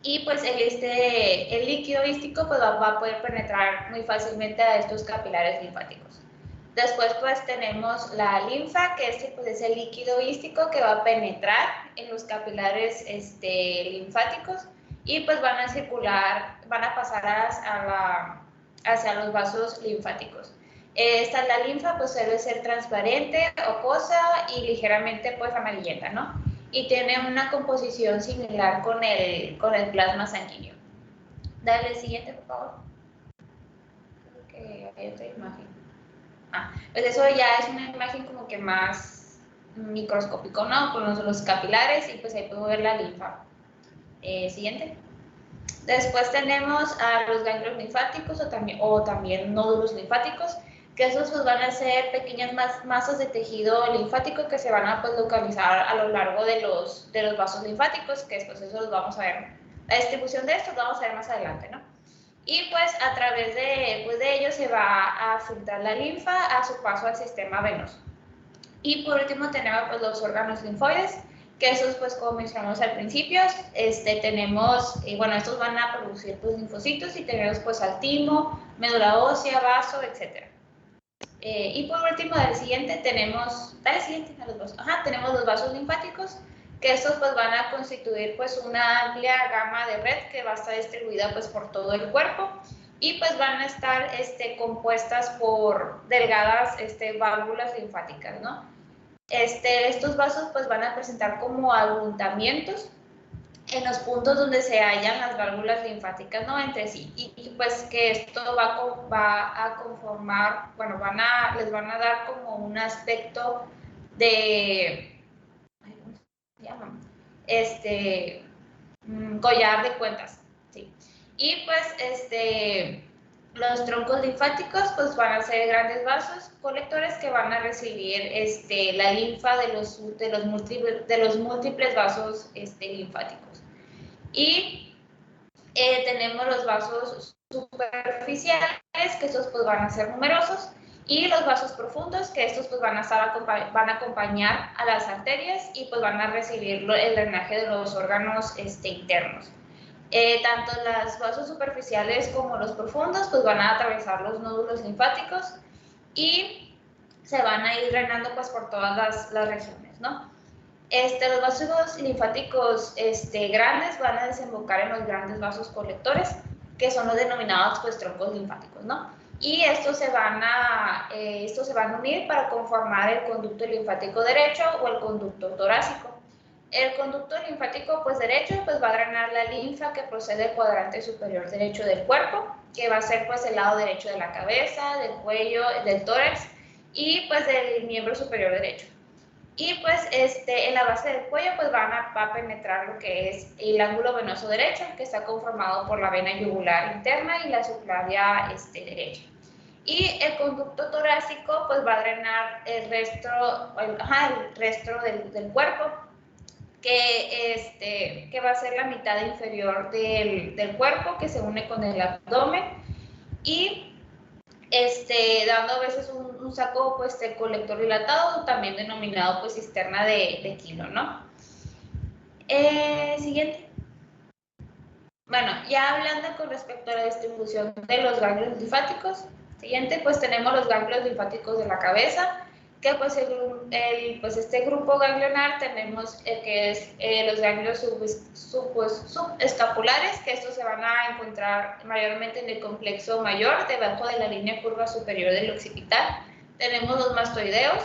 Y pues el líquido vístico pues va a poder penetrar muy fácilmente a estos capilares linfáticos. Después pues tenemos la linfa, que pues es el líquido vístico que va a penetrar en los capilares linfáticos y pues van a circular, van a pasar hacia los vasos linfáticos. La linfa pues debe ser transparente, acuosa y ligeramente pues amarillenta, ¿no? Y tiene una composición similar con el plasma sanguíneo. Dale el siguiente, por favor. Creo que hay otra imagen. Pues eso ya es una imagen como que más microscópico, ¿no? Con los capilares y pues ahí puedo ver la linfa. Siguiente. Después tenemos a los ganglios linfáticos o también nódulos linfáticos, que esos pues van a ser pequeñas masas de tejido linfático que se van a pues localizar a lo largo de los vasos linfáticos, que después eso los vamos a ver. La distribución de estos lo vamos a ver más adelante, ¿no? Y pues a través de ellos se va a filtrar la linfa a su paso al sistema venoso. Y por último tenemos pues los órganos linfoides, que esos pues como mencionamos al principio, tenemos, estos van a producir pues linfocitos y tenemos pues al timo, médula ósea, vaso, etc. Y por último, del siguiente tenemos, tenemos los vasos linfáticos, que estos pues van a constituir pues una amplia gama de red que va a estar distribuida pues por todo el cuerpo y pues van a estar compuestas por delgadas válvulas linfáticas, ¿no? Estos vasos pues van a presentar como agluntamientos en los puntos donde se hallan las válvulas linfáticas, ¿no? Entre sí, y pues que esto va a conformar, les van a dar como un aspecto de, ¿cómo se llama? Collar de cuentas, sí. Y pues los troncos linfáticos pues van a ser grandes vasos colectores que van a recibir la linfa de los múltiples vasos linfáticos. Y tenemos los vasos superficiales, que estos pues van a ser numerosos, y los vasos profundos, que estos pues van a acompañar a las arterias y pues van a recibir el drenaje de los órganos internos. Tanto los vasos superficiales como los profundos pues van a atravesar los nódulos linfáticos y se van a ir drenando pues por todas las regiones, ¿no? Los vasos linfáticos grandes van a desembocar en los grandes vasos colectores, que son los denominados pues troncos linfáticos, ¿no? Y estos se van a unir para conformar el conducto linfático derecho o el conducto torácico. El conducto linfático pues derecho pues va a drenar la linfa que procede del cuadrante superior derecho del cuerpo, que va a ser pues el lado derecho de la cabeza, del cuello, del tórax y pues del miembro superior derecho. Y pues en la base del cuello pues va a penetrar lo que es el ángulo venoso derecho, que está conformado por la vena yugular interna y la subclavia derecha. Y el conducto torácico pues va a drenar el resto del cuerpo, que va a ser la mitad inferior del cuerpo, que se une con el abdomen y dando a veces un saco pues de colector dilatado, también denominado pues cisterna de Kilo, ¿no? Siguiente. Bueno, ya hablando con respecto a la distribución de los ganglios linfáticos, siguiente, pues tenemos los ganglios linfáticos de la cabeza, que pues este grupo ganglionar tenemos que es los ganglios subescapulares, que estos se van a encontrar mayormente en el complexo mayor, debajo de la línea curva superior del occipital. Tenemos los mastoideos,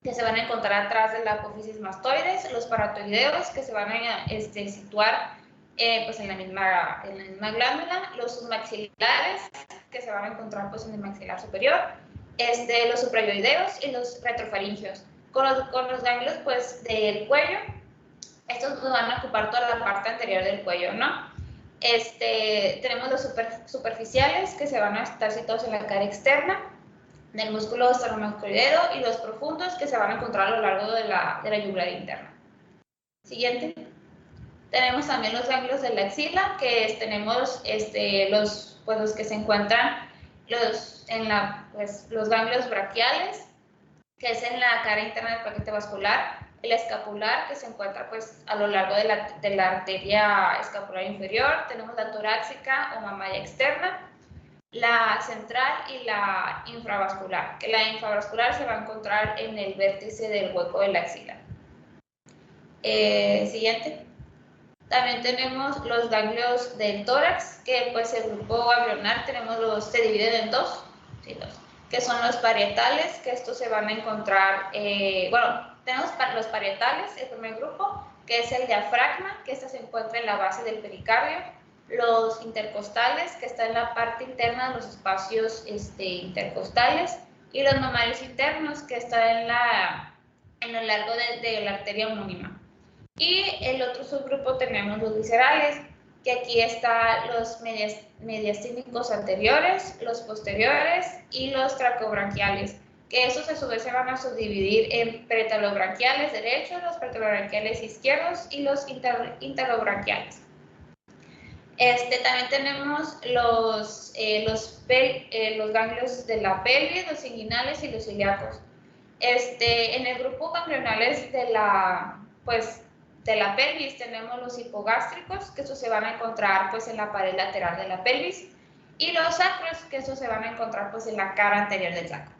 que se van a encontrar atrás de la apófisis mastoides, los paratoideos, que se van a situar pues en la misma glándula, los submaxilares, que se van a encontrar pues en el maxilar superior, los suprayoideos y los retrofaringeos. Con los ganglios pues del cuello, estos van a ocupar toda la parte anterior del cuello, ¿no? Tenemos los superficiales, que se van a estar situados en la cara externa del músculo esternocleidomastoideo, y los profundos, que se van a encontrar a lo largo de la yugular interna. Siguiente. Tenemos también los ganglios de la axila, que tenemos los que se encuentran los ganglios braquiales, que es en la cara interna del paquete vascular, el escapular, que se encuentra pues a lo largo de la arteria escapular inferior. Tenemos la torácica o mamalla externa, la central y la infravascular, que la infravascular se va a encontrar en el vértice del hueco de la axila. Siguiente. También tenemos los ganglios del tórax, que pues el grupo ganglionar se dividen en dos, que son los parietales, que estos se van a encontrar, tenemos los parietales, el primer grupo, que es el diafragma, que este se encuentra en la base del pericardio, los intercostales, que está en la parte interna de los espacios intercostales, y los mamarios internos, que está en lo largo de la arteria homónima. Y el otro subgrupo tenemos los viscerales, que aquí están los mediastínicos anteriores, los posteriores y los tracobranquiales, que esos a su vez se van a subdividir en pretalobranquiales derechos, los pretalobranquiales izquierdos y los interlobranquiales. También tenemos los ganglios de la pelvis, los inguinales y los ilíacos. En el grupo ganglionales de la pelvis tenemos los hipogástricos, que estos se van a encontrar pues en la pared lateral de la pelvis, y los sacros, que estos se van a encontrar pues en la cara anterior del sacro.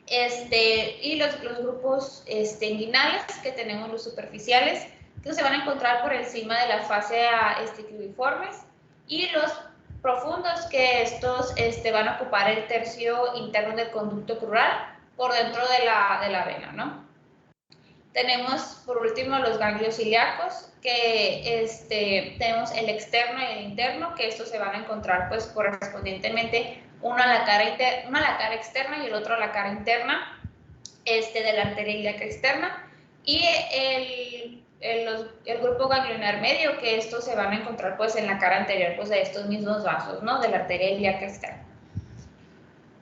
Y los grupos inguinales, que tenemos los superficiales, que se van a encontrar por encima de la fascia cribiformes, y los profundos, que estos van a ocupar el tercio interno del conducto crural por dentro de la vena, ¿no? Tenemos por último los ganglios ilíacos, que tenemos el externo y el interno, que estos se van a encontrar pues correspondientemente uno a la cara externa y el otro a la cara interna de la arteria ilíaca externa, y el grupo ganglionar medio, que estos se van a encontrar pues en la cara anterior pues de estos mismos vasos, ¿no? De la arteria ilíaca externa.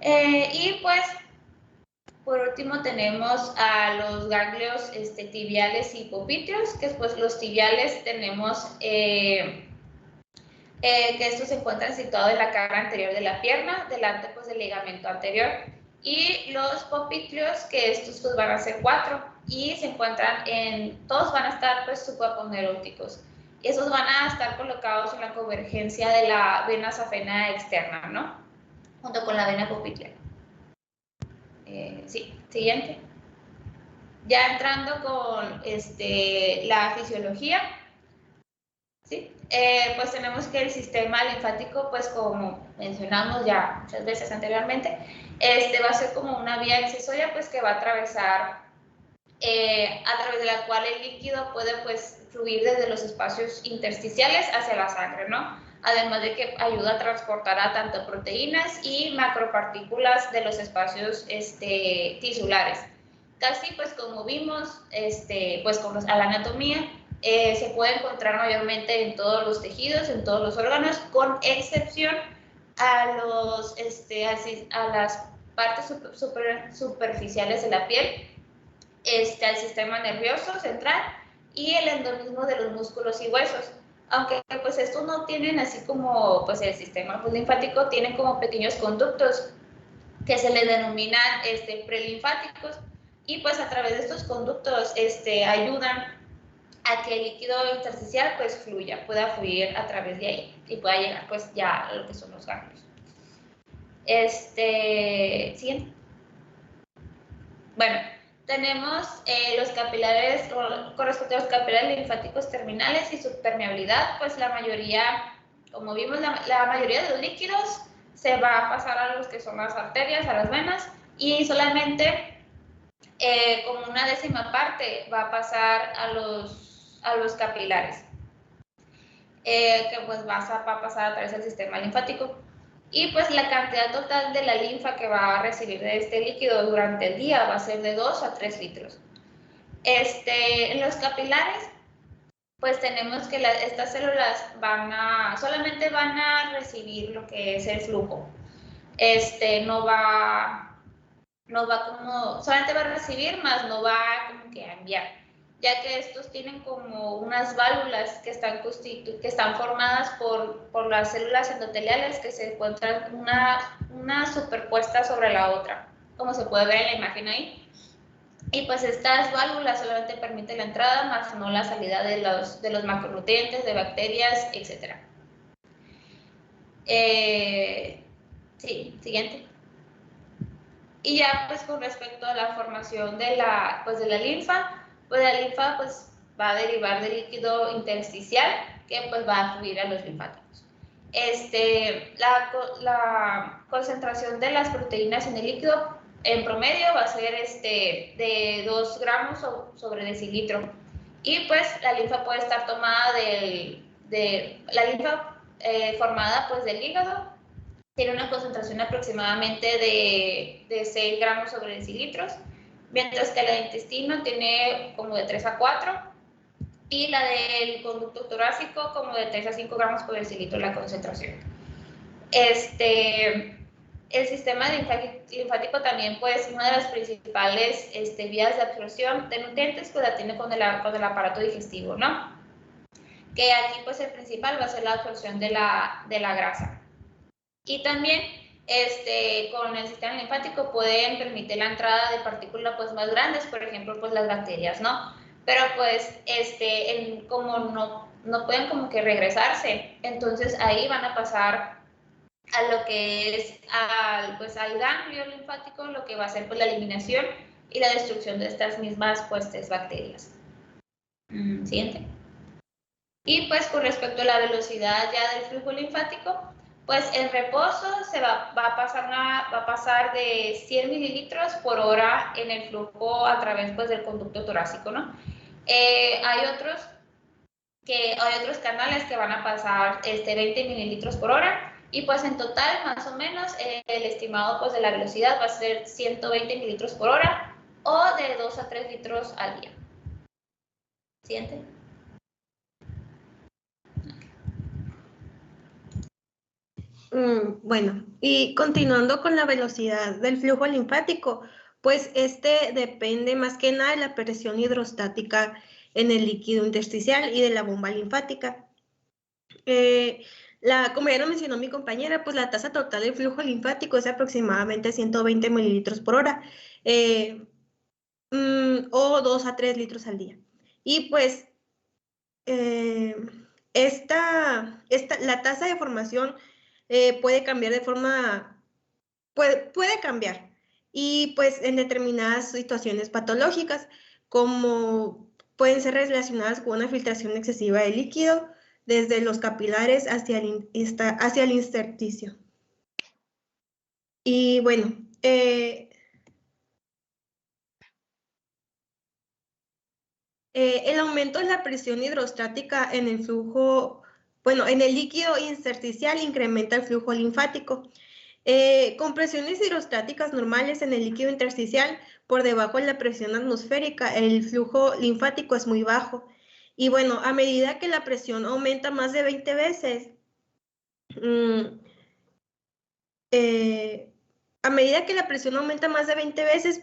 Y pues por último tenemos a los ganglios tibiales y hipopíteos, que pues los tibiales tenemos que estos se encuentran situados en la cara anterior de la pierna, delante pues del ligamento anterior. Y los popícleos, que estos pues van a ser 4 y se encuentran todos van a estar pues supraponeróticos. Y esos van a estar colocados en la convergencia de la vena safena externa, ¿no? Junto con la vena popíclea. Sí, siguiente. Ya entrando con la fisiología, ¿sí? Pues tenemos que el sistema linfático, pues como mencionamos ya muchas veces anteriormente, va a ser como una vía accesoria, pues que va a atravesar, a través de la cual el líquido puede pues fluir desde los espacios intersticiales hacia la sangre, ¿no? Además de que ayuda a transportar a tanto proteínas y macropartículas de los espacios tisulares. Casi pues como vimos, pues a la anatomía, se puede encontrar mayormente en todos los tejidos, en todos los órganos, con excepción a las partes superficiales de la piel, al sistema nervioso central y el endomismo de los músculos y huesos. Aunque pues estos no tienen así como pues el sistema linfático, tienen como pequeños conductos que se les denominan prelinfáticos, y pues a través de estos conductos ayudan a que el líquido intersticial pues fluya, pueda fluir a través de ahí y pueda llegar pues ya a lo que son los ganglios. Siguiente. Bueno, tenemos los capilares, con respecto a los capilares linfáticos terminales y su permeabilidad, pues la mayoría, como vimos, la mayoría de los líquidos se va a pasar a los que son las arterias, a las venas, y solamente como una décima parte va a pasar a los capilares, que pues va a pasar a través del sistema linfático. Y pues la cantidad total de la linfa que va a recibir de este líquido durante el día va a ser de 2 a 3 litros. En los capilares, pues tenemos que estas células solamente van a recibir lo que es el flujo. Solamente va a recibir, más no va como que a enviar, ya que estos tienen como unas válvulas que están formadas por las células endoteliales que se encuentran una superpuesta sobre la otra, como se puede ver en la imagen ahí. Y pues estas válvulas solamente permiten la entrada, más no la salida de los macronutrientes, de bacterias, etc. Sí, siguiente. Y ya pues con respecto a la formación de la linfa, pues la linfa pues va a derivar de líquido intersticial que pues va a fluir a los linfáticos. La concentración de las proteínas en el líquido en promedio va a ser de 2 gramos sobre decilitro. Y pues la linfa puede estar tomada la linfa formada pues del hígado, tiene una concentración aproximadamente de 6 gramos sobre decilitros, mientras que la del intestino tiene como de 3 a 4, y la del conducto torácico como de 3 a 5 gramos por decilitro la concentración. El sistema linfático también, pues, una de las principales vías de absorción de nutrientes, pues la tiene con el aparato digestivo, ¿no? Que aquí, pues, el principal va a ser la absorción de la grasa. Y también con el sistema linfático pueden permitir la entrada de partículas pues más grandes, por ejemplo pues las bacterias, ¿no? Pero pues como no pueden como que regresarse, entonces ahí van a pasar a lo que es al ganglio linfático, lo que va a ser pues la eliminación y la destrucción de estas mismas pues bacterias. Siguiente. Y pues con respecto a la velocidad ya del flujo linfático, pues en reposo va a pasar de 100 mililitros por hora en el flujo a través pues del conducto torácico, ¿no? Hay otros canales que van a pasar 20 mililitros por hora, y pues en total más o menos el estimado pues de la velocidad va a ser 120 mililitros por hora o de 2 a 3 litros al día. Siguiente. Bueno, y continuando con la velocidad del flujo linfático, pues depende más que nada de la presión hidrostática en el líquido intersticial y de la bomba linfática. Como ya lo mencionó mi compañera, pues la tasa total del flujo linfático es aproximadamente 120 mililitros por hora, o 2 a 3 litros al día. Y pues la tasa de formación puede cambiar de forma, puede cambiar, y pues en determinadas situaciones patológicas, como pueden ser relacionadas con una filtración excesiva de líquido desde los capilares hacia el intersticio. Y bueno, el aumento de la presión hidrostática en el flujo, en el líquido intersticial incrementa el flujo linfático. Con presiones hidrostáticas normales en el líquido intersticial, por debajo de la presión atmosférica, el flujo linfático es muy bajo. Y bueno, a medida que la presión aumenta más de 20 veces,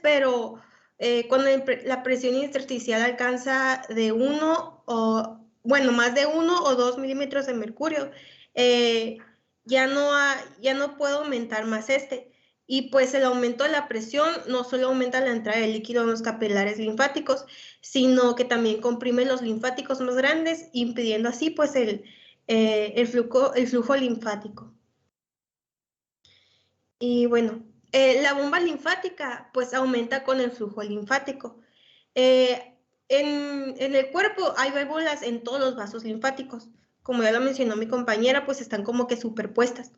pero cuando la presión intersticial alcanza más de 1 o 2 milímetros de mercurio, ya no puedo aumentar más y pues el aumento de la presión no solo aumenta la entrada de líquido en los capilares linfáticos, sino que también comprime los linfáticos más grandes, impidiendo así pues el flujo linfático. Y bueno, la bomba linfática pues aumenta con el flujo linfático. En el cuerpo hay válvulas en todos los vasos linfáticos. Como ya lo mencionó mi compañera, pues están como que superpuestas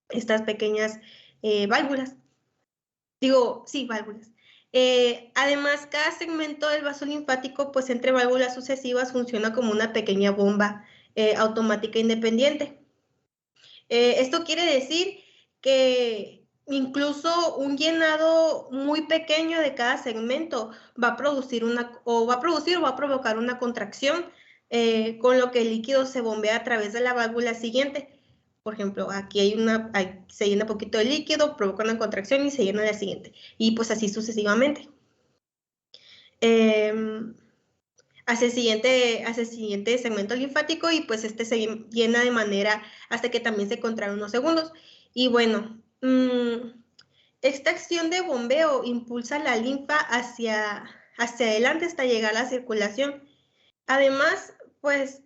estas pequeñas válvulas. Válvulas. Además, cada segmento del vaso linfático, pues entre válvulas sucesivas, funciona como una pequeña bomba automática independiente. Esto quiere decir que incluso un llenado muy pequeño de cada segmento va a producir o va a provocar una contracción, con lo que el líquido se bombea a través de la válvula siguiente. Por ejemplo, aquí se llena poquito de líquido, provoca una contracción y se llena la siguiente. Y pues así sucesivamente. Hacia el siguiente segmento linfático, y pues este se llena de manera hasta que también se contrae unos segundos. Y bueno, esta acción de bombeo impulsa la linfa hacia adelante hasta llegar a la circulación. Además, pues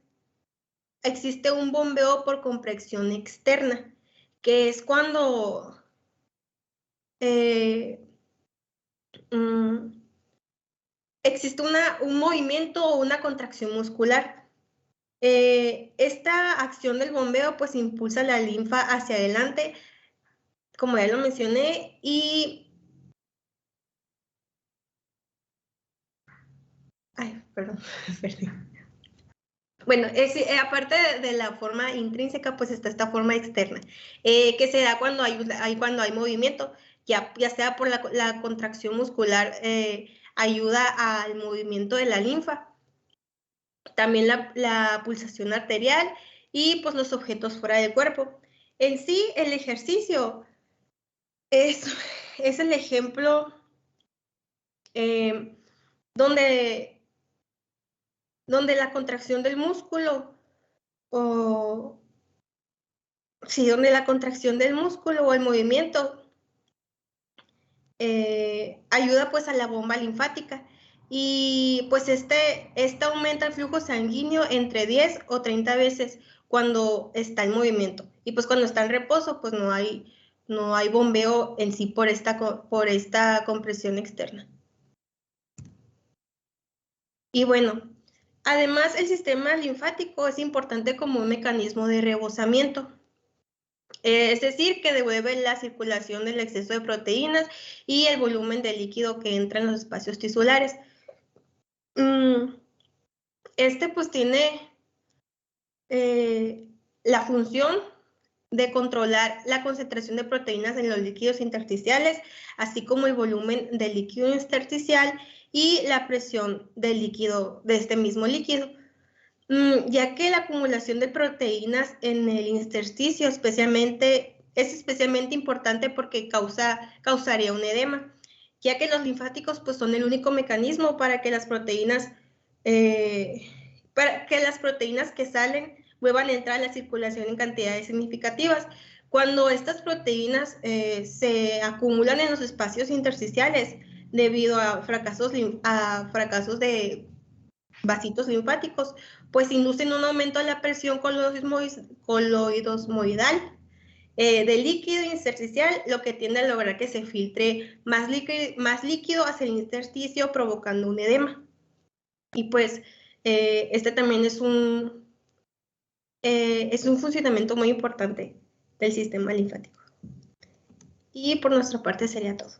existe un bombeo por compresión externa, que es cuando existe un movimiento o una contracción muscular. Esta acción del bombeo pues impulsa la linfa hacia adelante, como ya lo mencioné, y perdón. Bueno, aparte de la forma intrínseca, pues está esta forma externa, que se da cuando hay movimiento, ya sea por la contracción muscular, ayuda al movimiento de la linfa, también la pulsación arterial y pues los objetos fuera del cuerpo. En sí, el ejercicio es el ejemplo donde la contracción del músculo o el movimiento ayuda pues a la bomba linfática, y pues este aumenta el flujo sanguíneo entre 10 o 30 veces cuando está en movimiento, y pues cuando está en reposo pues no hay bombeo en sí por esta compresión externa. Y bueno, además el sistema linfático es importante como un mecanismo de rebosamiento. Es decir, que devuelve la circulación del exceso de proteínas y el volumen de líquido que entra en los espacios tisulares. Este pues tiene la función de controlar la concentración de proteínas en los líquidos intersticiales, así como el volumen del líquido intersticial y la presión del líquido, de este mismo líquido. Ya que la acumulación de proteínas en el intersticio es especialmente importante porque causaría un edema, ya que los linfáticos pues son el único mecanismo para que las proteínas que salen vuelvan a entrar a la circulación en cantidades significativas. Cuando estas proteínas se acumulan en los espacios intersticiales debido a fracasos de vasitos linfáticos, pues inducen un aumento de la presión coloidosmoidal del líquido intersticial, lo que tiende a lograr que se filtre más líquido hacia el intersticio, provocando un edema. Y pues este también es un funcionamiento muy importante del sistema linfático. Y por nuestra parte sería todo.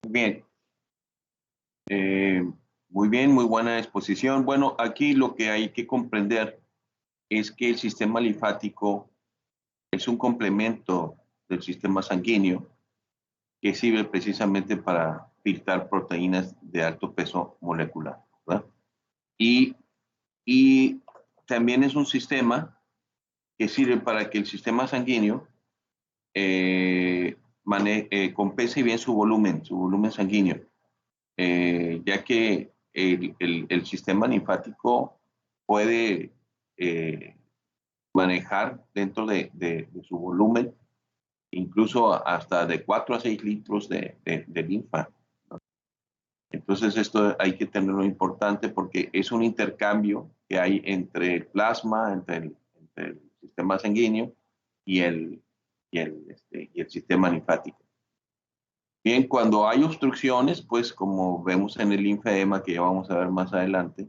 Bien. Muy bien, muy buena exposición. Bueno, aquí lo que hay que comprender es que el sistema linfático es un complemento del sistema sanguíneo que sirve precisamente para filtrar proteínas de alto peso molecular, ¿verdad? Y también es un sistema que sirve para que el sistema sanguíneo compense bien su volumen sanguíneo, ya que el sistema linfático puede manejar dentro de su volumen incluso hasta de 4 a 6 litros de linfa, ¿no? Entonces esto hay que tenerlo importante porque es un intercambio que hay entre el plasma, entre el sistema sanguíneo y el sistema linfático. Bien, cuando hay obstrucciones, pues como vemos en el linfedema, que ya vamos a ver más adelante,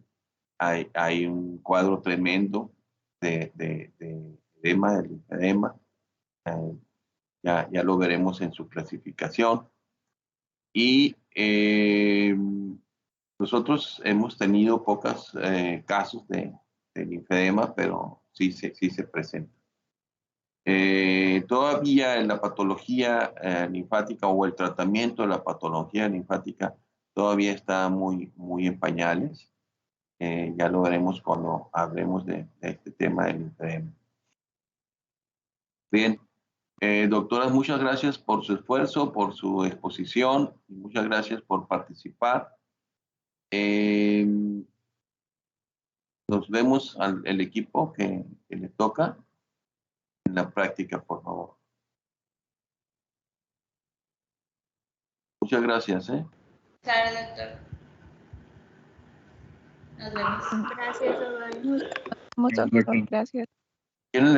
hay un cuadro tremendo de edema, del linfedema. Ya lo veremos en su clasificación. Y nosotros hemos tenido pocos casos de linfedema, pero sí se presenta. Todavía en la patología linfática o el tratamiento de la patología linfática todavía está muy en pañales. Ya lo veremos cuando hablemos de este tema del linfedema. Bien. Doctoras, muchas gracias por su esfuerzo, por su exposición, y muchas gracias por participar. Nos vemos al equipo que le toca en la práctica, por favor. Muchas gracias. Claro, doctor. Nos vemos. Gracias, Adán. Muchas gracias. ¿Quieren